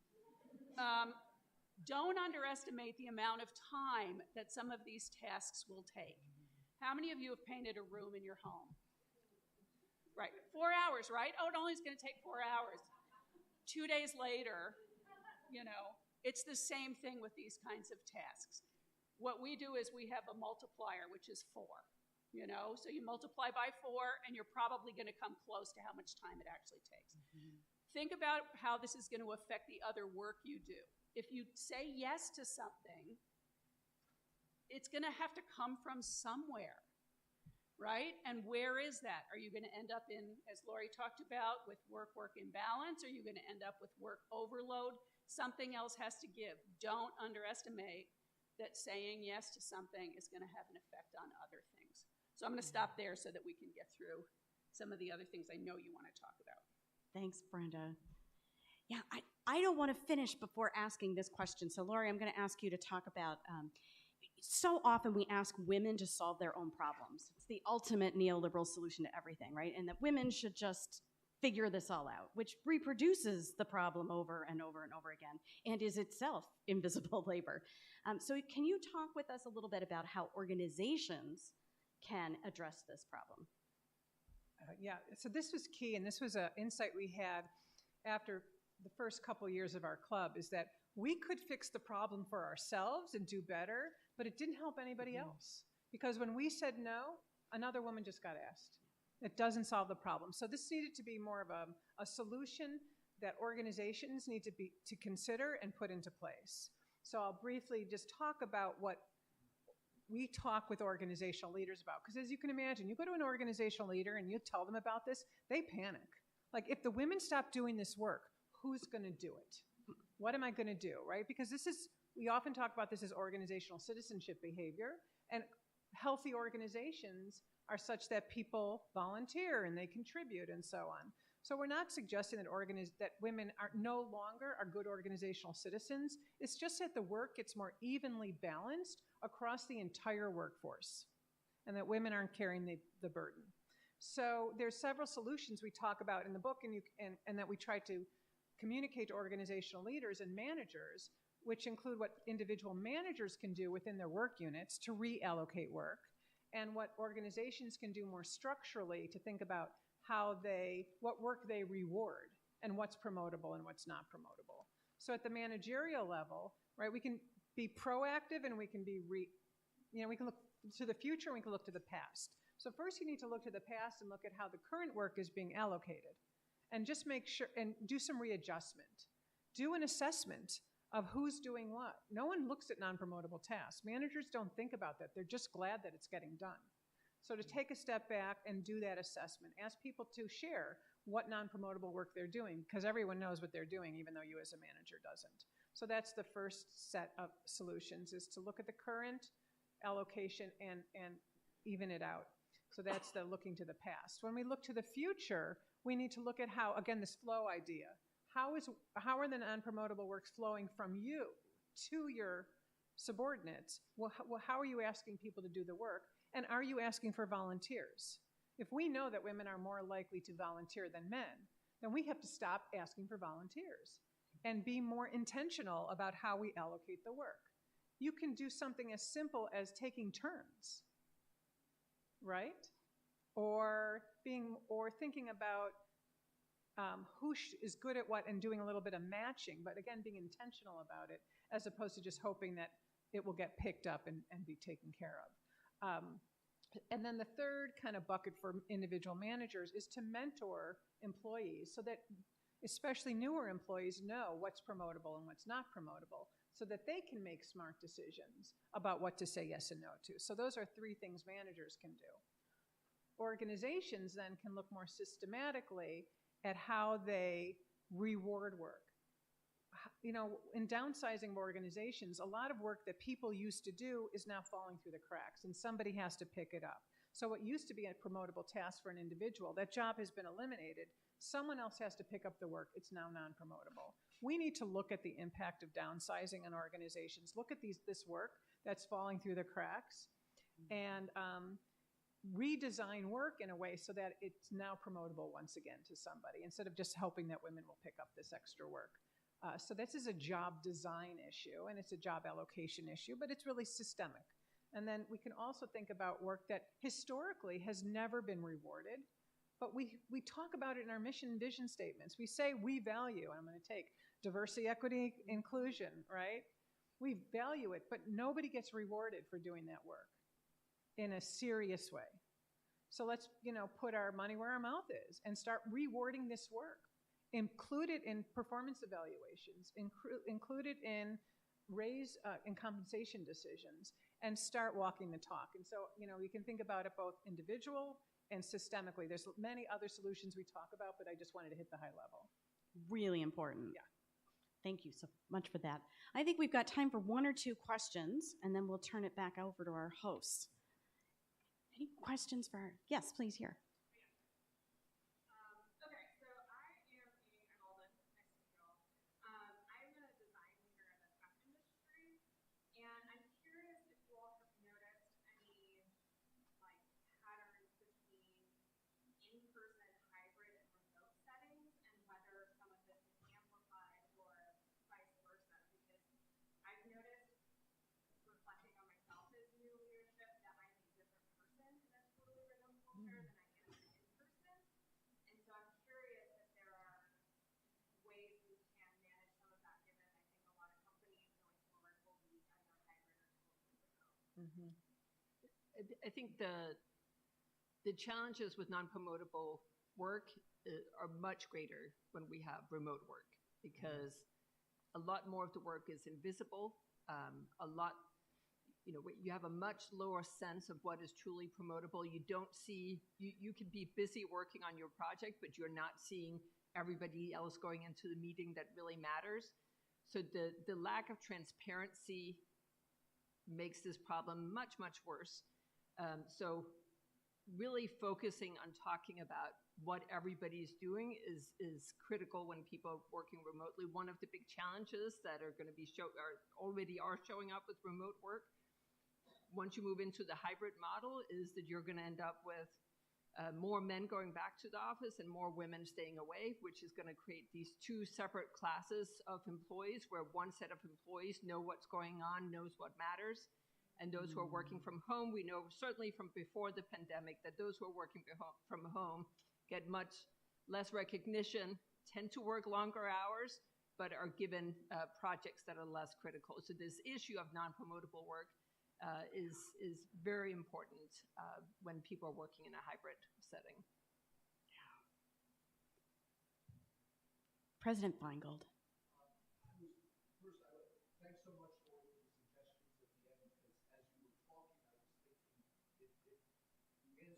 Don't underestimate the amount of time that some of these tasks will take. How many of you have painted a room in your home? Right, 4 hours, right? Oh, it only is going to take 4 hours. 2 days later, it's the same thing with these kinds of tasks. What we do is we have a multiplier, which is 4. So you multiply by 4, and you're probably going to come close to how much time it actually takes. Think about how this is going to affect the other work you do. If you say yes to something, it's going to have to come from somewhere, right? And where is that? Are you going to end up in, as Lori talked about, with work-work imbalance? Are you going to end up with work overload? Something else has to give. Don't underestimate that saying yes to something is going to have an effect on other things. So I'm going to stop there so that we can get through some of the other things I know you want to talk about. Thanks, Brenda. Yeah, I don't want to finish before asking this question. So, Lori, I'm going to ask you to talk about, so often we ask women to solve their own problems. It's the ultimate neoliberal solution to everything, right? And that women should just figure this all out, which reproduces the problem over and over and over again and is itself invisible labor. So can you talk with us a little bit about how organizations can address this problem? Yeah, so this was key, and this was an insight we had after the first couple years of our club, is that we could fix the problem for ourselves and do better, but it didn't help anybody else. Because when we said no, another woman just got asked. It doesn't solve the problem. So this needed to be more of a solution that organizations need to consider and put into place. So I'll briefly just talk about what we talk with organizational leaders about. Because as you can imagine, you go to an organizational leader and you tell them about this, they panic. Like, if the women stop doing this work, who's going to do it? What am I going to do, right? Because we often talk about this as organizational citizenship behavior, and healthy organizations are such that people volunteer and they contribute and so on. So we're not suggesting that women are no longer are good organizational citizens. It's just that the work gets more evenly balanced across the entire workforce, and that women aren't carrying the burden. So there's several solutions we talk about in the book, and that we try to communicate to organizational leaders and managers, which include what individual managers can do within their work units to reallocate work, and what organizations can do more structurally to think about what work they reward and what's promotable and what's not promotable. So at the managerial level, right, we can be proactive, and we can we can look to the future, and we can look to the past. So first you need to look to the past and look at how the current work is being allocated, and just make sure and do some readjustment. Do an assessment of who's doing what. No one looks at non-promotable tasks. Managers don't think about that. They're just glad that it's getting done. So to take a step back and do that assessment, ask people to share what non-promotable work they're doing, because everyone knows what they're doing, even though you as a manager doesn't. So that's the first set of solutions, is to look at the current allocation and even it out. So that's the looking to the past. When we look to the future, we need to look at how, again, this flow idea. How are the non-promotable works flowing from you to your subordinates? Well, how are you asking people to do the work? And are you asking for volunteers? If we know that women are more likely to volunteer than men, then we have to stop asking for volunteers and be more intentional about how we allocate the work. You can do something as simple as taking turns, right? Or thinking about who is good at what and doing a little bit of matching, but again, being intentional about it, as opposed to just hoping that it will get picked up and be taken care of. And then the third kind of bucket for individual managers is to mentor employees, so that especially newer employees know what's promotable and what's not promotable, so that they can make smart decisions about what to say yes and no to. So those are 3 things managers can do. Organizations then can look more systematically at how they reward work. In downsizing of organizations, a lot of work that people used to do is now falling through the cracks, and somebody has to pick it up. So what used to be a promotable task for an individual, that job has been eliminated. Someone else has to pick up the work. It's now non-promotable. We need to look at the impact of downsizing on organizations, look at this work that's falling through the cracks, and redesign work in a way so that it's now promotable once again to somebody, instead of just hoping that women will pick up this extra work. So this is a job design issue, and it's a job allocation issue, but it's really systemic. And then we can also think about work that historically has never been rewarded, but we talk about it in our mission and vision statements. We say we value, and I'm going to take diversity, equity, inclusion, right? We value it, but nobody gets rewarded for doing that work in a serious way. So let's, put our money where our mouth is and start rewarding this work. Include it in performance evaluations, include it in raise and compensation decisions, and start walking the talk. And so, you can think about it both individual and systemically. There's many other solutions we talk about, but I just wanted to hit the high level. Really important. Yeah. Thank you so much for that. I think we've got time for one or two questions, and then we'll turn it back over to our hosts. Any questions for her? Yes, please, here. I think the challenges with non-promotable work are much greater when we have remote work, because a lot more of the work is invisible. You have a much lower sense of what is truly promotable. You don't see, you can be busy working on your project, but you're not seeing everybody else going into the meeting that really matters. So the lack of transparency makes this problem much, much worse. So really focusing on talking about what everybody's doing is critical when people are working remotely. One of the big challenges that are going to be already showing up with remote work, once you move into the hybrid model, is that you're going to end up with more men going back to the office and more women staying away, which is going to create these two separate classes of employees, where one set of employees know what's going on, knows what matters. And those who are working from home, we know certainly from before the pandemic that those who are working from home get much less recognition, tend to work longer hours, but are given projects that are less critical. So this issue of non-promotable work is very important when people are working in a hybrid setting. President Feingold. Thanks so much for the suggestions at the end, because as you were talking, I was thinking, if the answer is saying no,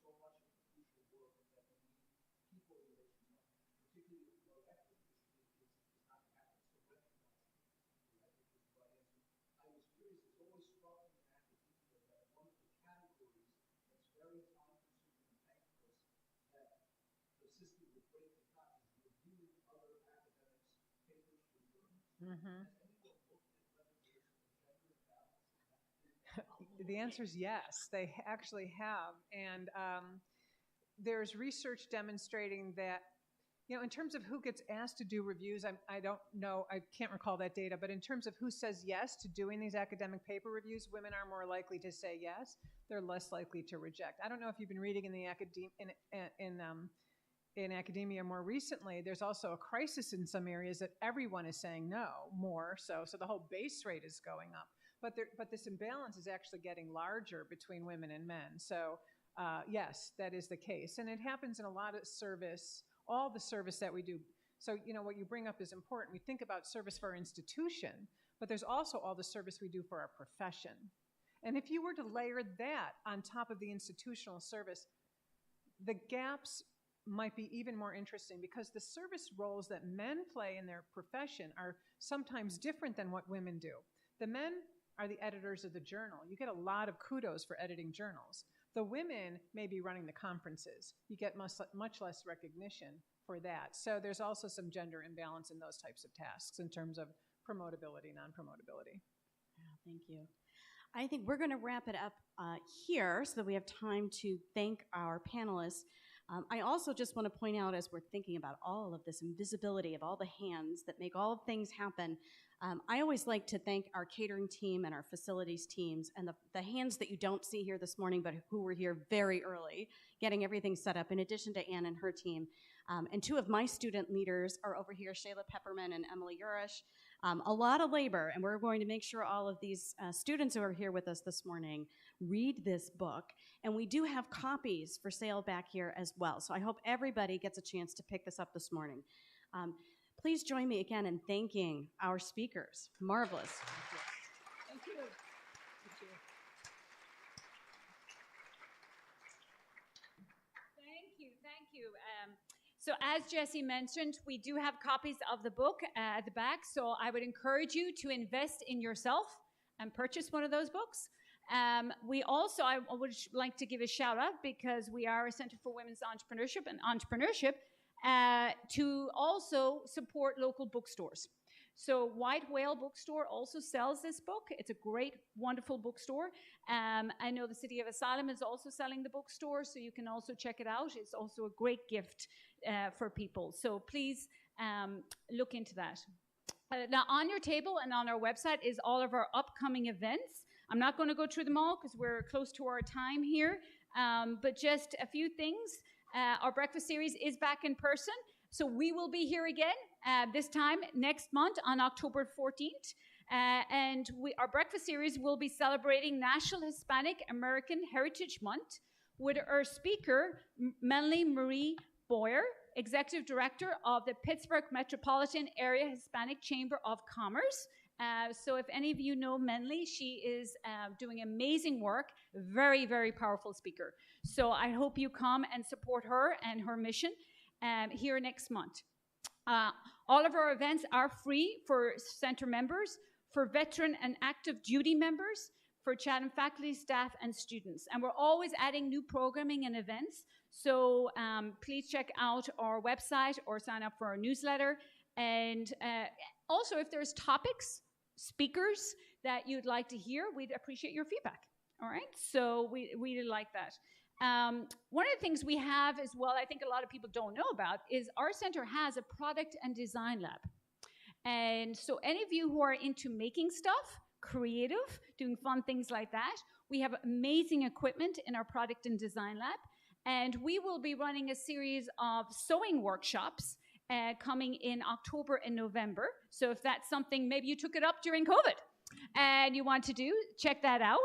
so much of the crucial work that we need people relations on, particularly with low equity, is not happening. So recognizing people, I think, is the right answer. I was curious, it's always struck me in academia that one of the categories that's very time-consuming and thankless that the system would break the top is reviewing other academics' papers for journals. Mm-hmm. The answer is yes, they actually have. And there's research demonstrating that, in terms of who gets asked to do reviews, I don't know, I can't recall that data, but in terms of who says yes to doing these academic paper reviews, women are more likely to say yes. They're less likely to reject. I don't know if you've been reading in the in academia more recently. There's also a crisis in some areas that everyone is saying no more. So the whole base rate is going up. But this imbalance is actually getting larger between women and men. So yes, that is the case. And it happens in a lot of service, all the service that we do. So, what you bring up is important. We think about service for our institution, but there's also all the service we do for our profession. And if you were to layer that on top of the institutional service, the gaps might be even more interesting, because the service roles that men play in their profession are sometimes different than what women do. The men are the editors of the journal. You get a lot of kudos for editing journals. The women may be running the conferences. You get much less recognition for that. So there's also some gender imbalance in those types of tasks in terms of promotability, non-promotability. Thank you. I think we're going to wrap it up here so that we have time to thank our panelists. I also just want to point out, as we're thinking about all of this invisibility of all the hands that make all of things happen, I always like to thank our catering team and our facilities teams and the hands that you don't see here this morning, but who were here very early, getting everything set up, in addition to Anne and her team. And two of my student leaders are over here, Shayla Pepperman and Emily Urish. A lot of labor, and we're going to make sure all of these students who are here with us this morning read this book. And we do have copies for sale back here as well. So I hope everybody gets a chance to pick this up this morning. Please join me again in thanking our speakers. Marvelous. Thank you. Thank you. Thank you. So as Jessie mentioned, we do have copies of the book at the back, so I would encourage you to invest in yourself and purchase one of those books. We also, I would like to give a shout out, because we are a Center for Women's Entrepreneurship, to also support local bookstores. So White Whale Bookstore also sells this book. It's a great, wonderful bookstore. I know the City of Asylum is also selling the bookstore, so you can also check it out. It's also a great gift for people. So please look into that. Now, on your table and on our website is all of our upcoming events. I'm not going to go through them all because we're close to our time here, but just a few things. Our breakfast series is back in person. So we will be here again this time next month on October 14th. And our breakfast series will be celebrating National Hispanic American Heritage Month with our speaker, Melanie Marie Boyer, Executive Director of the Pittsburgh Metropolitan Area Hispanic Chamber of Commerce. So if any of you know Menli, she is doing amazing work, very, very powerful speaker. So I hope you come and support her and her mission here next month. All of our events are free for center members, for veteran and active duty members, for Chatham faculty, staff, and students. And we're always adding new programming and events. So please check out our website or sign up for our newsletter. And also, if there's topics, speakers that you'd like to hear, we'd appreciate your feedback. All right? So we really like that. One of the things we have as well, I think a lot of people don't know about, is our center has a product and design lab. And so any of you who are into making stuff, creative, doing fun things like that, we have amazing equipment in our product and design lab. And we will be running a series of sewing workshops coming in October and November. So if that's something, maybe you took it up during COVID and you want to do, check that out.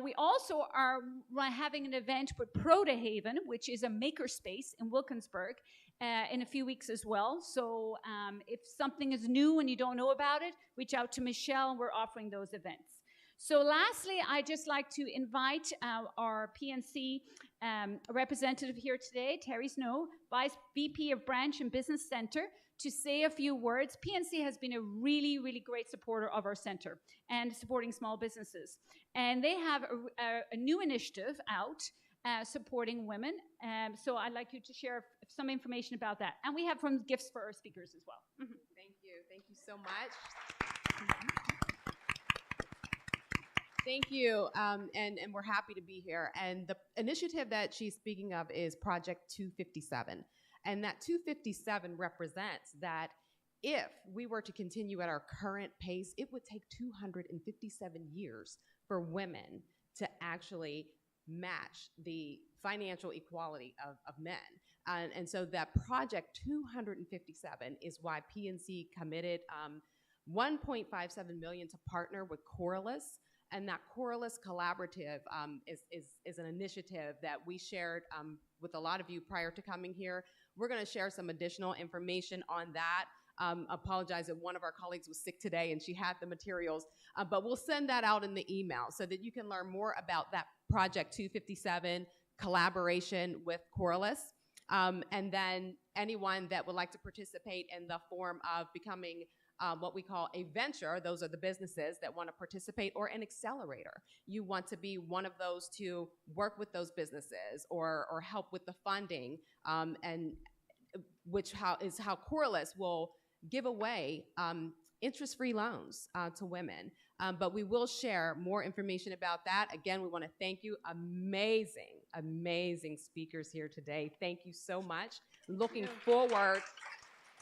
We also are having an event with Protohaven, which is a makerspace in Wilkinsburg, in a few weeks as well. So if something is new and you don't know about it, reach out to Michelle. We're offering those events. So lastly, I'd just like to invite our PNC representative here today, Terry Snow, Vice VP of Branch and Business Center, to say a few words. PNC has been a really, really great supporter of our center and supporting small businesses. And they have a new initiative out supporting women. So I'd like you to share some information about that. And we have some gifts for our speakers as well. Mm-hmm. Thank you. Thank you so much. Thank you, and we're happy to be here. And the initiative that she's speaking of is Project 257. And that 257 represents that if we were to continue at our current pace, it would take 257 years for women to actually match the financial equality of men. And so that Project 257 is why PNC committed $1.57 million to partner with Coralus. And that Coralus Collaborative is an initiative that we shared with a lot of you prior to coming here. We're going to share some additional information on that. Apologize that one of our colleagues was sick today and she had the materials, but we'll send that out in the email so that you can learn more about that Project 257 collaboration with Coralus. And then anyone that would like to participate in the form of becoming what we call a venture. Those are the businesses that want to participate, or an accelerator. You want to be one of those to work with those businesses or help with the funding, and how Corliss will give away interest-free loans to women. But we will share more information about that. Again, we want to thank you. Amazing, amazing speakers here today. Thank you so much. Looking forward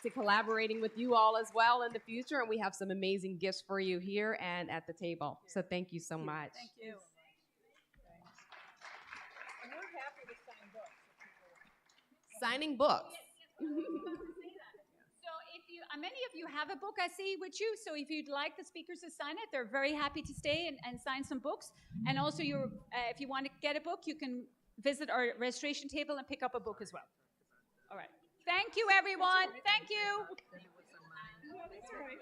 to collaborating with you all as well in the future. And we have some amazing gifts for you here and at the table. So thank you so much. Thank you. Thanks. And we're happy to sign books. Signing books. So if you, many of you have a book I see with you, so if you'd like the speakers to sign it, they're very happy to stay and sign some books. And also, if you want to get a book, you can visit our registration table and pick up a book as well. All right. Thank you, everyone. Thank you. That's all right.